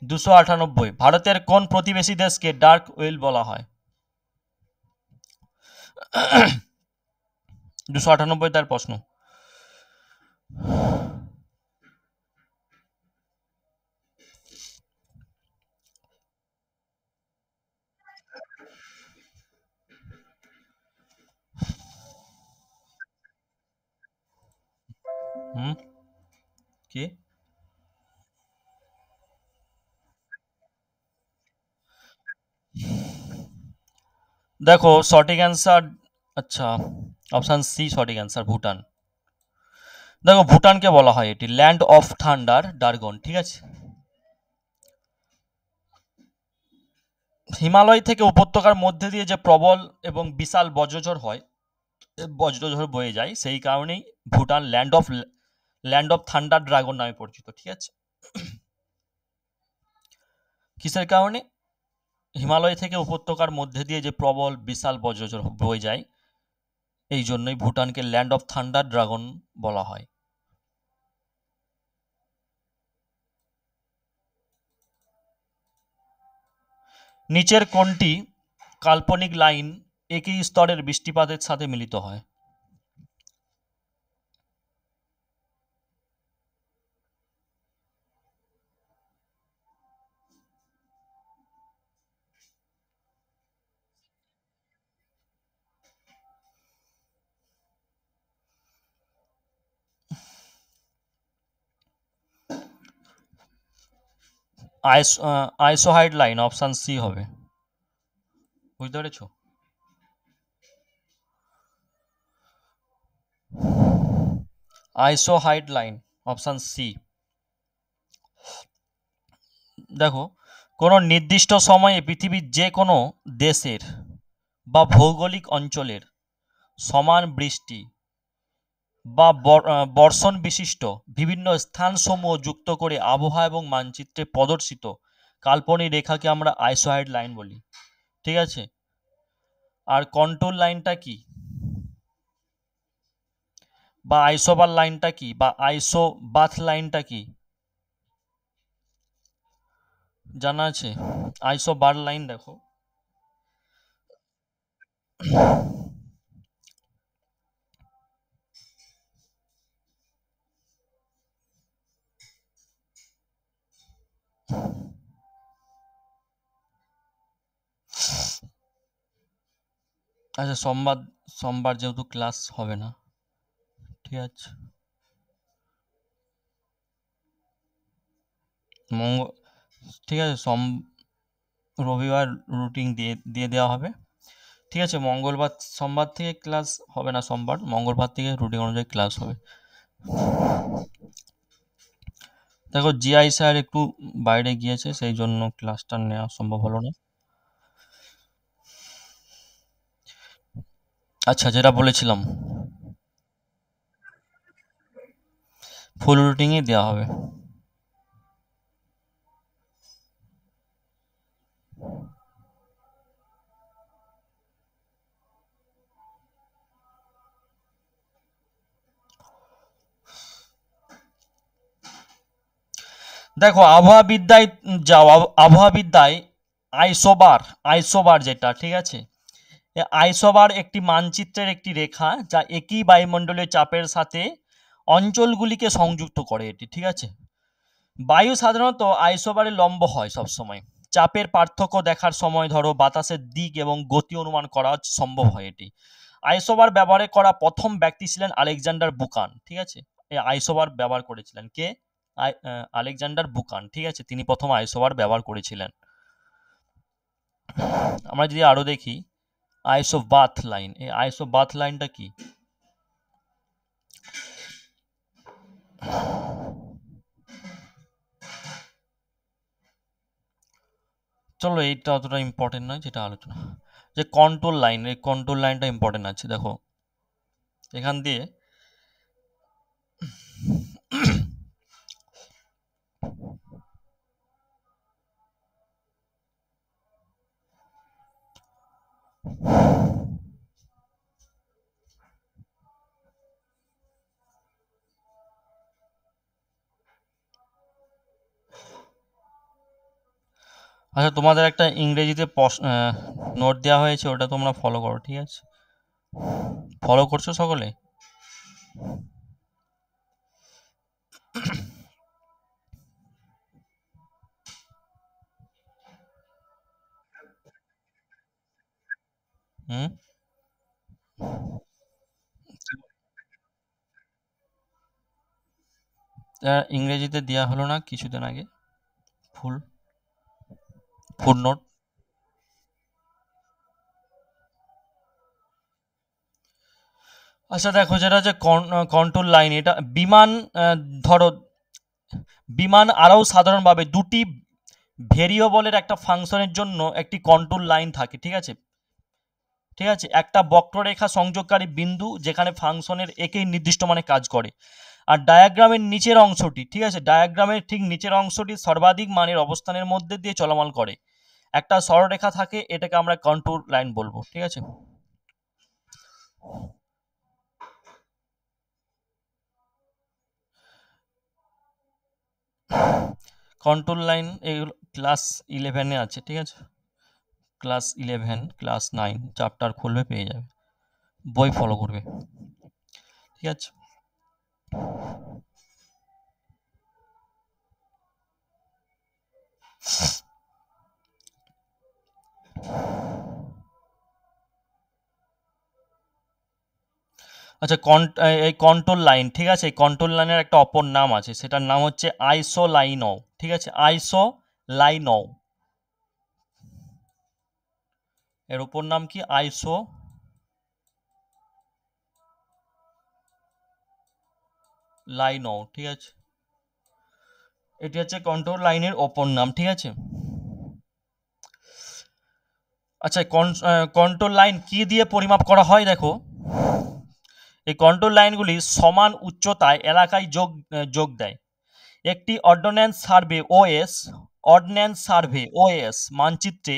298, ভারতের কোন প্রতিবেশী দেশকে ডার্ক ওয়েল বলা হয়? 298 তার প্রশ্ন। হুম, কি? দেখো সঠিক অ্যান্সার, আচ্ছা, অপশন সি সঠিক অ্যান্সার, ভুটান। দেখো ভুটানকে বলা হয় এটি ল্যান্ড অফ থান্ডার ড্রাগন, ঠিক আছে। হিমালয় থেকে উপত্যকার মধ্যে দিয়ে যে প্রবল এবং বিশাল বজ্রঝড় হয়, বজ্রঝড় বয়ে যায়, সেই কারণেই Bhutan land of thunder dragon নামে পরিচিত, ঠিক আছে। কিসের কারণে? হিমালয় থেকে উপত্যকার মধ্যে দিয়ে যে প্রবল বিশাল বজ্রঝড় বয়ে যায়, এই জন্যই ভুটানকে ল্যান্ড অফ থান্ডার ড্রাগন বলা হয়। নিচের কোনটি কাল্পনিক লাইন একই স্তরের বৃষ্টিপাতের সাথে মিলিত হয়। আইসোহাইড লাইন, অপশান সি হবে। বুঝতে পেরেছো? আইসোহাইড লাইন, অপশান সি। দেখো, কোনো নির্দিষ্ট সময়ে পৃথিবীর যে কোনো দেশের বা ভৌগোলিক অঞ্চলের সমান বৃষ্টি বা বর্ষণ বিশিষ্ট বিভিন্ন স্থানসমূহ যুক্ত করে আবহাওয়া এবং মানচিত্রে প্রদর্শিত কাল্পনিক রেখাকে আমরা আইসোহাইড লাইন বলি। ঠিক আছে? আর কন্ট্রোল লাইনটা কি, বা আইসোবার লাইনটা কি, বা আইসোবাথ লাইনটা কি জানা আছে? আইসোবার লাইন দেখো, আচ্ছা সোমবার যেহেতু ক্লাস হবে না, ঠিক আছে, ঠিক আছে, রবিবার রুটিন দিয়ে দিয়ে দেওয়া হবে। ঠিক আছে, সোমবার থেকে ক্লাস হবে না, মঙ্গলবার থেকে রুটিন অনুযায়ী ক্লাস হবে। দেখো, জিআই স্যার একটু বাইরে গিয়েছে, সেই জন্য ক্লাসটা নেওয়া সম্ভব হলো না। আচ্ছা, যেটা বলেছিলাম, ফুল রুটিনই দেওয়া হবে। দেখো, আবহাওয়াবিদ্যায় যাও, আবহাওয়াবিদ্যায় আইসোবার যেটা, ঠিক আছে, আইসোবার একটি মানচিত্রের একটি রেখা যা একই বায়ুমণ্ডলীয় চাপের সাথে অঞ্চলগুলিকে সংযুক্ত করে এটি। ঠিক আছে, বায়ু সাধারণত আইসোবারে লম্ব হয় সবসময়। চাপের পার্থক্য দেখার সময় ধরো বাতাসের দিক এবং গতি অনুমান করা সম্ভব হয় এটি। আইসোবার ব্যবহার করা প্রথম ব্যক্তি ছিলেন আলেকজান্ডার বুকান। ঠিক আছে, এই আইসোবার ব্যবহার করেছিলেন কে? আলেকজান্ডার বুকান। ঠিক আছে, তিনি প্রথম আইসোবার ব্যবহার করেছিলেন। আমরা যদি আরো দেখি, আইসোবাথ লাইন, এই আইসোবাথ লাইনটা কি? চলো, এইটা অতটা ইম্পর্টেন্ট নয়, যেটা আলোচনা, যে কন্ট্রোল লাইন, এই কন্ট্রোল লাইনটা ইম্পর্টেন্ট আছে। দেখো, এখান দিয়ে আচ্ছা, তোমাদের একটা ইংরেজিতে নোট দেওয়া হয়েছে, ওটা তোমরা ফলো করো। ঠিক আছে, ফলো করছো সকলে? হুম, ইংরেজিতে দেওয়া হলো না কিছুদিন আগে ফুল ফুল নোট? আচ্ছা, দেখো, যেটা হচ্ছে কন্ট্রোল লাইন, এটা বিমান, ধরো বিমান আরও সাধারণভাবে দুটি ভেরিয়েবলের একটা ফাংশনের জন্য একটি কন্ট্রোল লাইন থাকে। ঠিক আছে, ঠিক আছে, একটা বক্ররেখা সংযোগকারী বিন্দু যেখানে ফাংশনের একেই নির্দিষ্ট মানে কাজ করে। আর ডায়াগ্রামের নিচের অংশটি, ঠিক আছে, ডায়াগ্রামের ঠিক নিচের অংশটি সর্বাধিক মানের অবস্থানের মধ্যে দিয়ে চলমান করে একটা সরলরেখা থাকে, এটাকে আমরা কন্ট্রোল লাইন বলবো। ঠিক আছে, কন্ট্রোল লাইন এগুলো ক্লাস 11-এ আছে। ঠিক আছে, ক্লাস 11 ক্লাস 9 চ্যাপ্টার খুলবে পেয়ে যাবে, বই ফলো করবে, ঠিক আছে। আচ্ছা, এই কন্ট্রোল লাইন, ঠিক আছে, এই কন্ট্রোল লাইনের একটা অপর নাম আছে, সেটার নাম হচ্ছে আইসোলাইনও, ঠিক আছে, আইসোলাইনও। এর অপর নাম কি? আইসোলাইনও, ঠিক আছে। এটি হচ্ছে কন্ট্রোল লাইনের অপর নাম, ঠিক আছে। আচ্ছা, কন্ট্রোল লাইন কি দিয়ে পরিমাপ করা হয়? দেখো, এই কন্ট্রোল লাইনগুলি সমান উচ্চতায় এলাকায় যোগ দেয়। একটি অর্ডিন্যান্স সার্ভে ওএস মানচিত্রে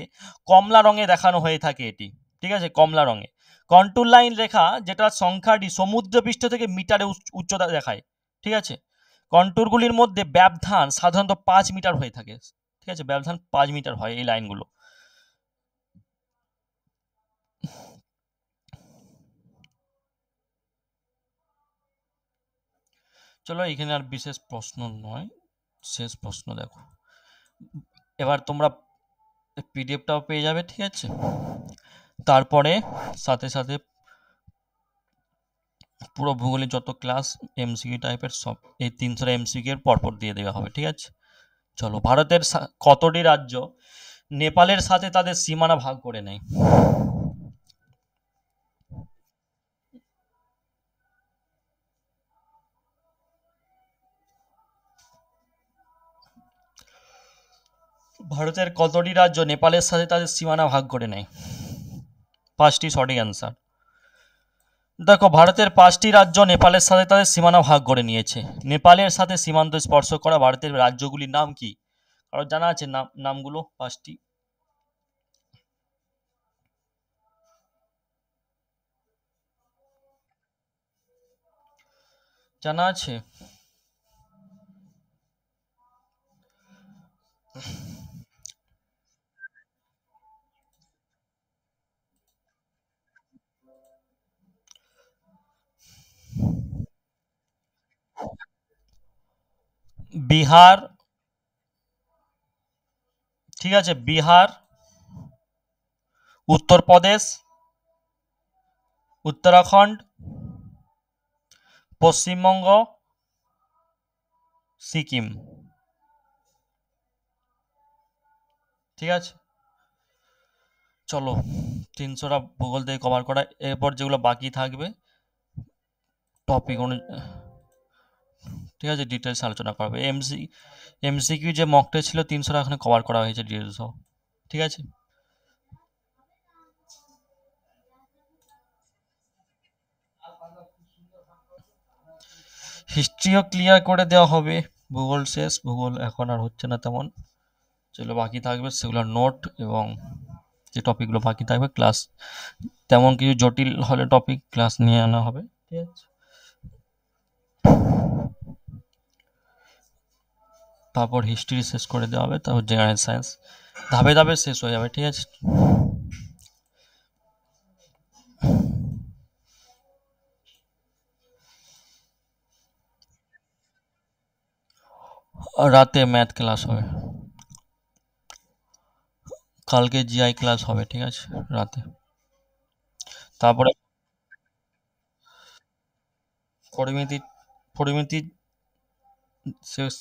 কমলা রঙে দেখানো হয়ে থাকে এটি, ঠিক আছে, কমলা রঙে। কন্ট্রোল লাইন রেখা যেটার সংখ্যাটি সমুদ্রপৃষ্ঠ থেকে মিটারে উচ্চতা দেখায়, ঠিক আছে। কন্ট্যুরগুলির মধ্যে ব্যবধান সাধারণত 5 মিটার হয়ে থাকে, ঠিক আছে, ব্যবধান 5 মিটার হয় এই লাইনগুলো। চলো, এখানে আর বিশেষ প্রশ্ন নয়, শেষ প্রশ্ন দেখো। এবার তোমরা পিডিএফটাও পেয়ে যাবে, ঠিক আছে। তারপরে সাথে সাথে পুরো ভূগোলের যত ক্লাস এমসিকিউ টাইপের সব এই 300 এমসিকিউ এর পরপর দিয়ে দেওয়া হবে, ঠিক আছে। চলো, ভারতের কতটি রাজ্য নেপালের সাথে তাদের সীমানা ভাগ করে নেয়? ভারতের কতটি রাজ্য নেপালের সাথে তাদের সীমানা ভাগ করে নেয়? 5টি সঠিক অ্যান্সার। দেখো, ভারতের 5টি রাজ্য নেপালের সাথে তাদের সীমানা ভাগ করে নিয়েছে। নেপালের সাথে সীমান্ত স্পর্শ করা ভারতের রাজ্যগুলির নাম কি? কারো জানা আছে নামগুলো 5টি? জানা আছে? বিহার, ঠিক আছে, বিহার, উত্তরপ্রদেশ, উত্তরাখণ্ড, পশ্চিমবঙ্গ, সিকিম, ঠিক আছে। চলো, 300টা ভূগোল থেকে কভার করা, এরপর যেগুলো বাকি থাকবে টপিক ঠিক আছে, ডিটেলস আলোচনা করা হবে। এমসিকিউ যে মক টেস্ট ছিল 300টা এখানে কভার করা হয়েছে ডিটেলস সহ, ঠিক আছে। হিস্ট্রিও ক্লিয়ার করে দেওয়া হবে, ভূগোল শেষ, ভূগোল এখন আর হচ্ছে না তেমন। যেগুলো বাকি থাকবে সেগুলো নোট, এবং যে টপিকগুলো বাকি থাকবে ক্লাস, তেমন কিছু জটিল হলে টপিক ক্লাস নিয়ে আনা হবে, ঠিক আছে। তারপর হিস্ট্রি শেষ করে দেওয়া হবে, তারপর জেনারেল সায়েন্স ধাপে ধাপে শেষ হয়ে যাবে, ঠিক আছে। রাতে ম্যাথ ক্লাস হবে, কালকে জিআই ক্লাস হবে, ঠিক আছে, রাতে। তারপরে পরিমিতি, পরিমিতি শেষ,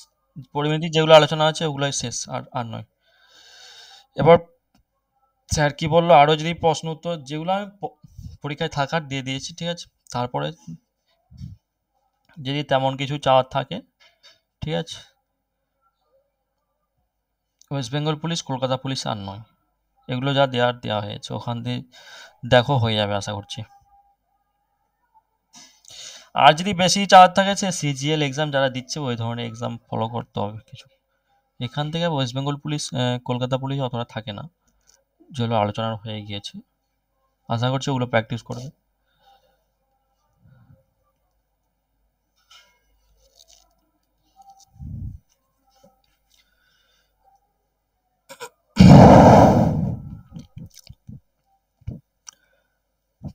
পরিমিতি যেগুলো আলোচনা আছে ওগুলোই শেষ, আর নয়। এবার স্যার কি বললো, আরও যদি প্রশ্ন উত্তর যেগুলো আমি পরীক্ষায় থাকার দিয়ে দিয়েছি, ঠিক আছে। তারপরে যদি তেমন কিছু চাওয়ার থাকে, ঠিক আছে, ওয়েস্ট বেঙ্গল পুলিশ, কলকাতা পুলিশ আর নয়, এগুলো যা দেওয়ার দেওয়া হয়েছে ওখান দিয়ে দেখো, হয়ে যাবে আশা করছি। আর যদি বেশি চাওয়ার থাকে, সে সিজিএল এক্সাম যারা দিচ্ছে ওই ধরনের এক্সাম ফলো করতে হবে কিছু। এখান থেকে West Bengal police, Kolkata police অতটা থাকে না, যেগুলো আলোচনা হয়ে গিয়েছে। আশা করছি ওগুলো প্র্যাকটিস করবে।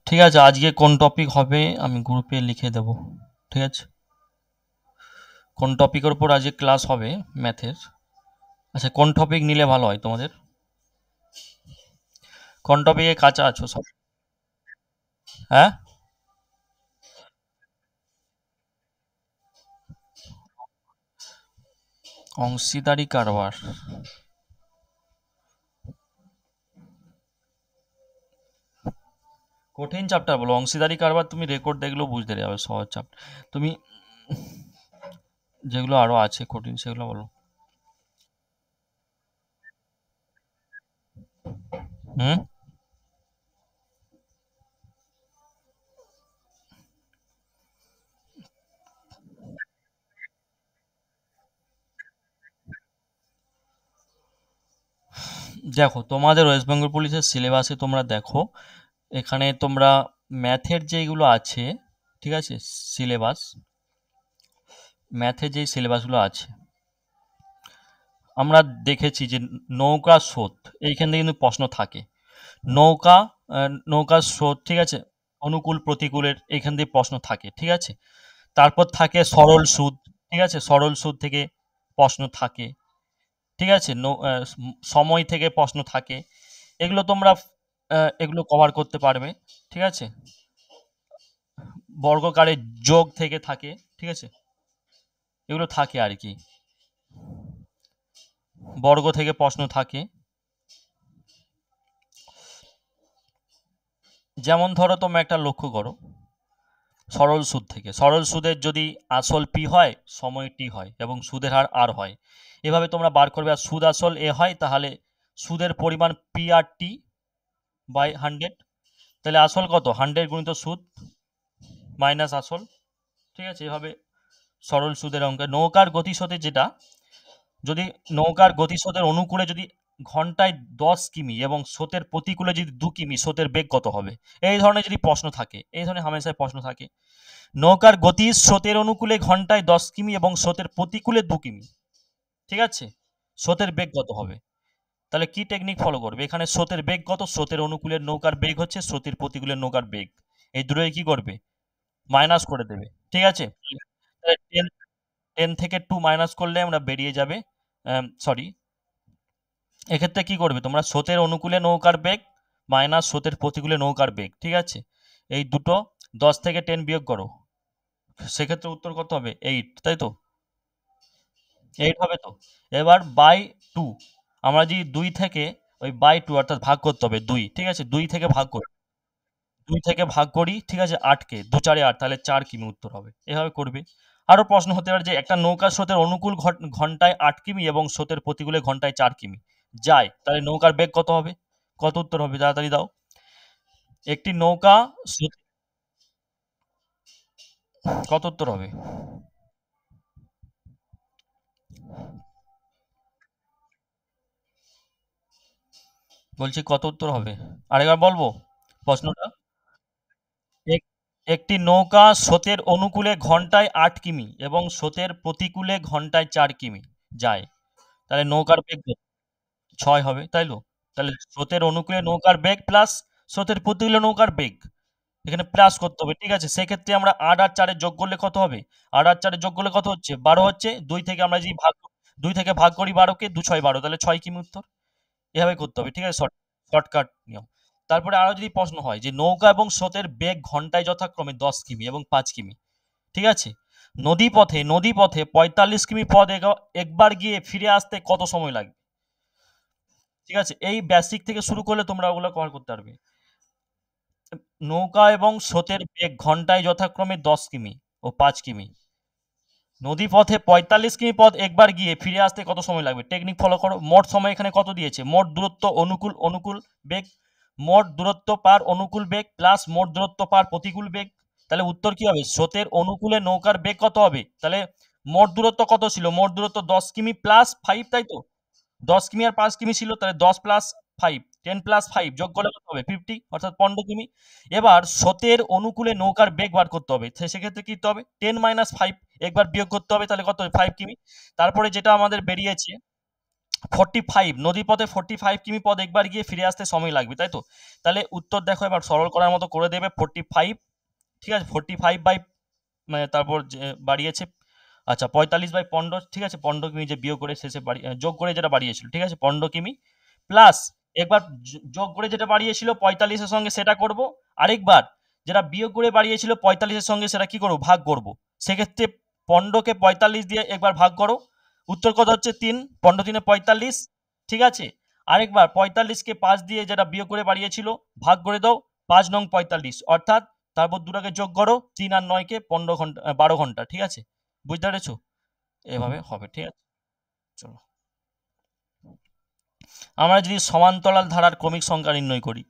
ঠিক আছে, আজকে কোন টপিক হবে আমি গ্রুপে লিখে দেব। ঠিক আছে, কোন টপিকের উপর আজকে ক্লাস হবে ম্যাথের। আচ্ছা, কোন টপিক নিলে ভালো হয় তোমাদের? কোন টপিকে কাঁচা আছো সব? হ্যাঁ, অংশীদারি কারবার। কঠিন চ্যাপ্টার বলো। অংশীদারি কারবার তুমি রেকর্ড দেখলেও বুঝতে যাবে, সহজ চ্যাপ্টার। তুমি যেগুলো আরো আছে কঠিন সেগুলো বলো। হুম, দেখো তোমাদের ওয়েস্ট বেঙ্গল পুলিশের সিলেবাসে তোমরা দেখো, এখানে তোমরা ম্যাথের যেগুলো আছে, ঠিক আছে, সিলেবাস, ম্যাথের যে সিলেবাসগুলো আছে আমরা দেখেছি যে নৌকা স্রোত, এইখান থেকে কিন্তু প্রশ্ন থাকে। নৌকা, নৌকার স্রোত, ঠিক আছে, অনুকূল প্রতিকূলের এইখান দিয়ে প্রশ্ন থাকে, ঠিক আছে। তারপর থাকে সরল সুদ, ঠিক আছে, সরল সুদ থেকে প্রশ্ন থাকে, ঠিক আছে। সময় থেকে প্রশ্ন থাকে। এগুলো তোমরা এগুলো কভার করতে পারবে, ঠিক আছে। বর্গকারের যোগ থেকে থাকে, ঠিক আছে, এগুলো থাকে আর কি। বর্গ থেকে প্রশ্ন থাকে। যেমন ধরো তোমরা একটা লক্ষ্য করো, সরল সুদ থেকে, সরল সুদের যদি আসল পি হয়, সময় টি হয় এবং সুদের হার আর হয়, এভাবে তোমরা বার করবে। আর সুদ আসল এ হয়, তাহলে সুদের পরিমাণ পি আর টি বাই 100। তাহলে আসল কত? 100 গুণিত সুদ মাইনাস আসল, ঠিক আছে। এভাবে সরল সুদের অঙ্কে নৌকার গতিশোধে যেটা, যদি নৌকার গতিশোধের অনুকূলে যদি ঘন্টায় 10 কিমি এবং স্রোতের প্রতিকূলে যদি 2 কিমি, স্রোতের বেগ কত হবে? এই ধরনের যদি প্রশ্ন থাকে, এই ধরনের হামেশাই প্রশ্ন থাকে। নৌকার গতি স্রোতের অনুকূলে ঘন্টায় 10 কিমি এবং স্রোতের প্রতিকূলে 2 কিমি, ঠিক আছে, স্রোতের বেগ কত হবে? তাহলে কি টেকনিক ফলো করবে? এখানে স্রোতের বেগ কত? স্রোতের অনুকূলের নৌকার বেগ হচ্ছে স্রোতের প্রতিকূলের নৌকার বেগ। এই দুটোই কি করবে? মাইনাস করে দেবে, ঠিক আছে। তাহলে 10 থেকে 2 মাইনাস করলে আমরা বেরিয়ে যাবে, সরি, এক্ষেত্রে কি করবে তোমরা? স্রোতের অনুকূলে নৌকার বেগ মাইনাস স্রোতের প্রতিকূলে নৌকার বেগ, ঠিক আছে। এই দুটো 10 থেকে 10 বিয়োগ করো, সেক্ষেত্রে উত্তর কত হবে? 8, তাই তো? 8 হবে তো। এবার বাই 2, আমরা যদি 2 থেকে ওই বাই 2 অর্থাৎ ভাগ করতে হবে 2, ঠিক আছে, 2 থেকে ভাগ করি, 2 থেকে ভাগ করি, ঠিক আছে, 8কে 2 4 8, তাহলে 4 কিমি উত্তর হবে। এভাবে করবে। আরো প্রশ্ন হতে পারে যে একটা নৌকা স্রোতের অনুকূল ঘন্টায় 8 কিমি এবং স্রোতের প্রতিকূলে ঘন্টায় 4 কিমি যায়, তাহলে নৌকার বেগ কত হবে? কত উত্তর হবে? তাড়াতাড়ি দাও। একটি নৌকা কত উত্তর হবে? বলছি কত উত্তর হবে? আরেকবার বলবো প্রশ্নটা। এক- একটি নৌকা স্রোতের অনুকূলে ঘন্টায় 8 কিমি এবং স্রোতের প্রতিকূলে ঘন্টায় 4 কিমি যায়, তাহলে নৌকার বেগ কত? 6 হবে, তাই তো? তাহলে স্রোতের অনুকূলে নৌকার বেগ প্লাস স্রোতের প্রতিকূলে নৌকার বেগ, এখানে প্লাস করতে হবে, ঠিক আছে। সেক্ষেত্রে আমরা 8 আর 4 যোগ করলে কত হবে? 8 আর 4 যোগ করলে কত হচ্ছে? 12 হচ্ছে। 2 থেকে আমরা যদি ভাগ, 2 থেকে ভাগ করি 12কে, 2 6 12, তাহলে 6 কিমি উত্তর। এভাবে করতে হবে, ঠিক আছে, শর্টকাট নিয়ম। তারপরে আরো যদি প্রশ্ন হয় যে নৌকা এবং স্রোতের বেগ ঘন্টায় যথাক্রমে 10 কিমি এবং 5 কিমি, ঠিক আছে, নদী পথে 45 কিমি পথ একবার গিয়ে ফিরে আসতে কত সময় লাগবে? ঠিক আছে, এই বেসিক থেকে শুরু করলে তোমরা ওগুলো কভার করতে পারবে। নৌকা এবং স্রোতের বেগ ঘন্টায় যথাক্রমে 10 কিমি ও 5 কিমি, নদীপথে 45 কিমি পথ একবার গিয়ে ফিরে আসতে কত সময় লাগবে? টেকনিক ফলো করো। মোট সময় এখানে কত দিয়েছে? মোট দূরত্ব অনুকূল অনুকূল বেগ, মোট দূরত্ব পার অনুকূল বেগ প্লাস মোট দূরত্ব পার প্রতিকূল বেগ। তাহলে উত্তর কি হবে? স্রোতের অনুকূলে নৌকার বেগ কত হবে? তাহলে মোট দূরত্ব কত ছিল? মোট দূরত্ব 10 কিমি প্লাস 5, তাই তো? 10 কিমি আর 5 কিমি ছিল, তাহলে 10 + 5, 10 + 5 যোগ করলে কত হবে? 50, অর্থাৎ 15 কিমি। এবার স্রোতের অনুকূলে নৌকার বেগ বার করতে হবে, সেক্ষেত্রে কি করতে হবে? 10 - 5 একবার বিয়োগ করতে হবে, তাহলে কত হবে? 5 কিমি। তারপরে যেটা আমাদের বেরিয়েছে 45 নদীপথে 45 কিমি পথ একবার গিয়ে ফিরে আসতে সময় লাগবে, তাই তো? তাহলে উত্তর দেখো এবার সরল করার মতো করে দেবে 45, ঠিক আছে? 45 বাই মানে তারপর যে বাড়িয়েছে, আচ্ছা 45/15, ঠিক আছে? 15 কিমি যে বিয়োগ করে শেষে যোগ করে যেটা বাড়িয়েছিল, ঠিক আছে? 15 কিমি প্লাস একবার যোগ করে যেটা বাড়িয়েছিল 45 এর সঙ্গে সেটা করব, আরেকবার যেটা বিয়োগ করে বাড়িয়েছিল 45 এর সঙ্গে সেটা কি করব, ভাগ করব। সেক্ষেত্রে 15 কে 45 দিয়ে একবার ভাগ করো, উত্তর কত হচ্ছে 3, 15 3 45, ঠিক আছে? আরেকবার 45 কে 5 দিয়ে যেটা বিয়োগ করে বাড়িয়েছিল ভাগ করে দাও, 5 নং 45, অর্থাৎ তারপর দুটাকে যোগ করো, 3 আর 9 কে 15 ঘন্টা 12 ঘন্টা, ঠিক আছে? বুঝতে পেরেছো? এভাবে হবে, ঠিক আছে? চলো আমরা যদি সমান্তরাল ধারার ক্রমিক সংখ্যা নির্ণয় করি,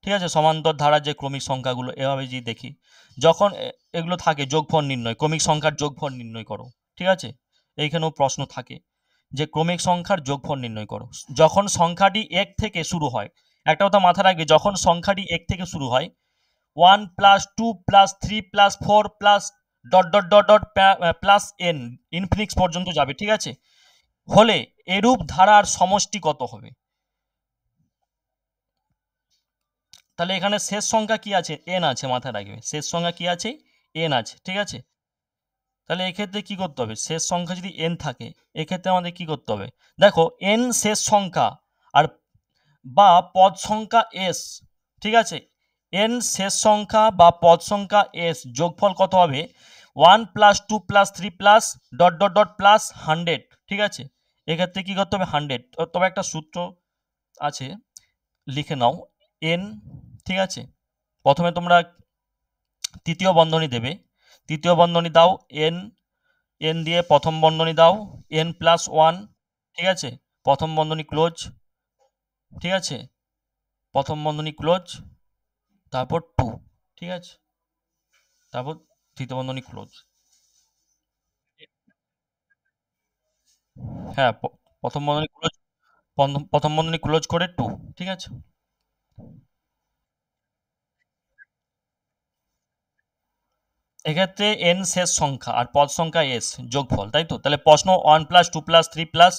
ঠিক আছে? সমান্তর ধারার যে ক্রমিক সংখ্যাগুলো এভাবে যদি দেখি, যখন এগুলো থাকে যোগফল নির্ণয়, ক্রমিক সংখ্যার যোগফল নির্ণয় করো, ঠিক আছে? এইখানেও প্রশ্ন থাকে যে ক্রমিক সংখ্যার যোগফল নির্ণয় করো যখন সংখ্যাটি এক থেকে শুরু হয়। একটা কথা মাথায় রাখবে, যখন সংখ্যাটি এক থেকে শুরু হয়, 1 plus 2 plus 3 plus 4 plus dot dot dot dot plus N Infinix পর্যন্ত যাবে, ঠিক আছে? হলে এরূপ ধারার সমষ্টি কত হবে? তাহলে এখানে শেষ সংখ্যা কি আছে, এন আছে, মাথায় রাখবে শেষ সংখ্যা কি আছে, এন আছে, ঠিক আছে? তাহলে এক্ষেত্রে কি করতে হবে, শেষ সংখ্যা যদি এন থাকে এক্ষেত্রে আমাদের কি করতে হবে, দেখো এন শেষ সংখ্যা আর বা পদ সংখ্যা এস, ঠিক আছে? এন শেষ সংখ্যা বা পদ সংখ্যা এস যোগফল কত হবে, 1 plus 2 plus 3 plus dot dot dot plus 100, ঠিক আছে? এক্ষেত্রে কি করতে হবে, 100। তবে একটা সূত্র আছে, লিখে নাও। এন, ঠিক আছে? প্রথমে তোমরা তৃতীয় বন্ধনী দেবে, তৃতীয় বন্ধনী দাও এন, এন দিয়ে প্রথম বন্ধনী দাও এন প্লাস 1, ঠিক আছে? প্রথম বন্ধনী ক্লোজ, ঠিক আছে? প্রথম বন্ধনী ক্লোজ, তারপর 2, ঠিক আছে? তারপর তৃতীয় বন্ধনী ক্লোজ। হ্যাঁ, প্রথম বন্ধনী ক্লোজ, প্রথম বন্ধনী ক্লোজ করে 2, ঠিক আছে? এক্ষেত্রে এন শেষ সংখ্যা আর পদ সংখ্যা এস যোগফল, তাই তো? তাহলে প্রশ্ন 1 plus 2 plus 3 plus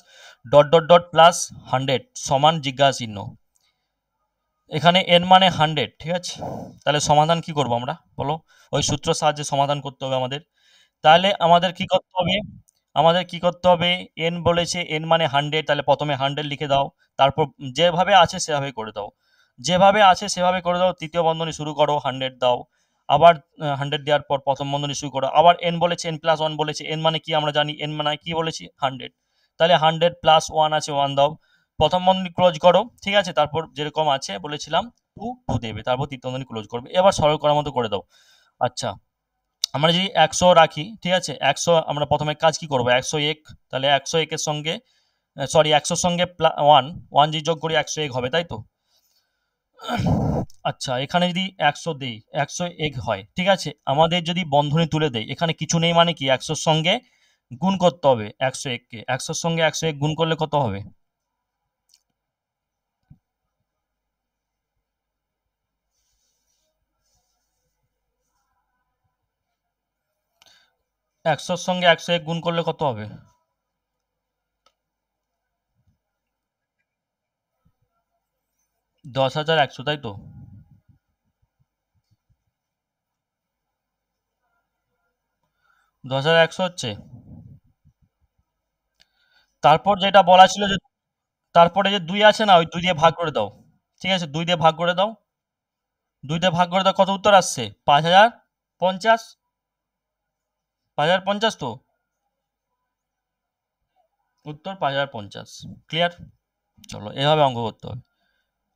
dot dot dot plus 100 সমান জিজ্ঞাসা চিহ্ন। এখানে এন মানে 100, ঠিক আছে? তাহলে সমাধান কি করব আমরা, বলো? ওই সূত্র সাহায্যে সমাধান করতে হবে আমাদের। তাহলে আমাদের কি করতে হবে, আমাদের কি করতে হবে, এন বলেছে এন মানে 100, তাহলে প্রথমে 100 লিখে দাও, তারপর যেভাবে আছে সেভাবে করে দাও, যেভাবে আছে সেভাবে করে দাও। তৃতীয় বন্ধনী শুরু করো, 100 দাও, আবার 100 দেওয়ার পর প্রথম বন্ধনী শুরু করো, আবার এন বলেছে এন প্লাস 1 বলেছে, এন মানে কি আমরা জানি, এন মানে কি বলেছি 100, তাহলে 100 প্লাস 1 আছে 1 দাও, প্রথম বন্ধনী ক্লোজ করো, ঠিক আছে? তারপর যেরকম আছে বলেছিলাম 2 2 দেবে, তারপর তৃতীয় বন্ধনী ক্লোজ করবে, এবার সরল করার মতো করে দাও। আচ্ছা, আমরা যদি 100 রাখি, ঠিক আছে? 100 আমরা প্রথমে কাজ কি করবো, 101, তাহলে 101 এর সঙ্গে সরি 100 সঙ্গে 1 যদি যোগ করি 101 হবে, তাই তো? আচ্ছা, এখানে যদি 100 দেই 101 হয়, ঠিক আছে? আমাদের যদি বন্ধনী তুলে দেই, এখানে কিছু নেই মানে কি, 100 সঙ্গে গুণ করতে হবে 101 কে, 100 সঙ্গে 101 গুণ করলে কত হবে, 100 সঙ্গে 101 গুণ করলে কত হবে, 10,100, তাই তো? 10,100 হচ্ছে। তারপর যেটা বলা ছিল যে তারপরে যে 2 আছে না, ওই 2 দিয়ে ভাগ করে দাও, ঠিক আছে? 2 দিয়ে ভাগ করে দাও, 2 দিয়ে ভাগ করে দাও, কত উত্তর আসছে, 5,050, 5,050 তো উত্তর 5,050, ক্লিয়ার? চলো এভাবে অঙ্ক করতে হবে।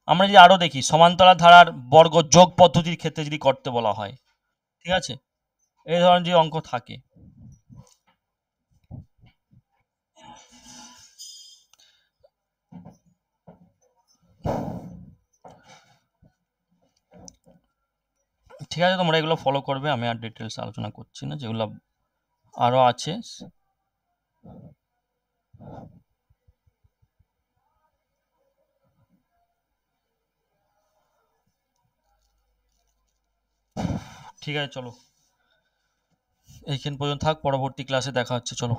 আমরা যদি আরো দেখি, সমান্তরাল ধারার বর্গ যোগ পদ্ধতির ক্ষেত্রে যদি করতে বলা হয়, ঠিক আছে? এই ধরনের যে অঙ্ক থাকে, ঠিক আছে? তোমরা এগুলো ফলো করবে, আমি আর ডিটেলস আলোচনা করছি না, যেগুলো আরো আছে। ঠিক আছে, চলো এইখান পর্যন্ত থাক, পরবর্তী ক্লাসে দেখা হচ্ছে, চলো।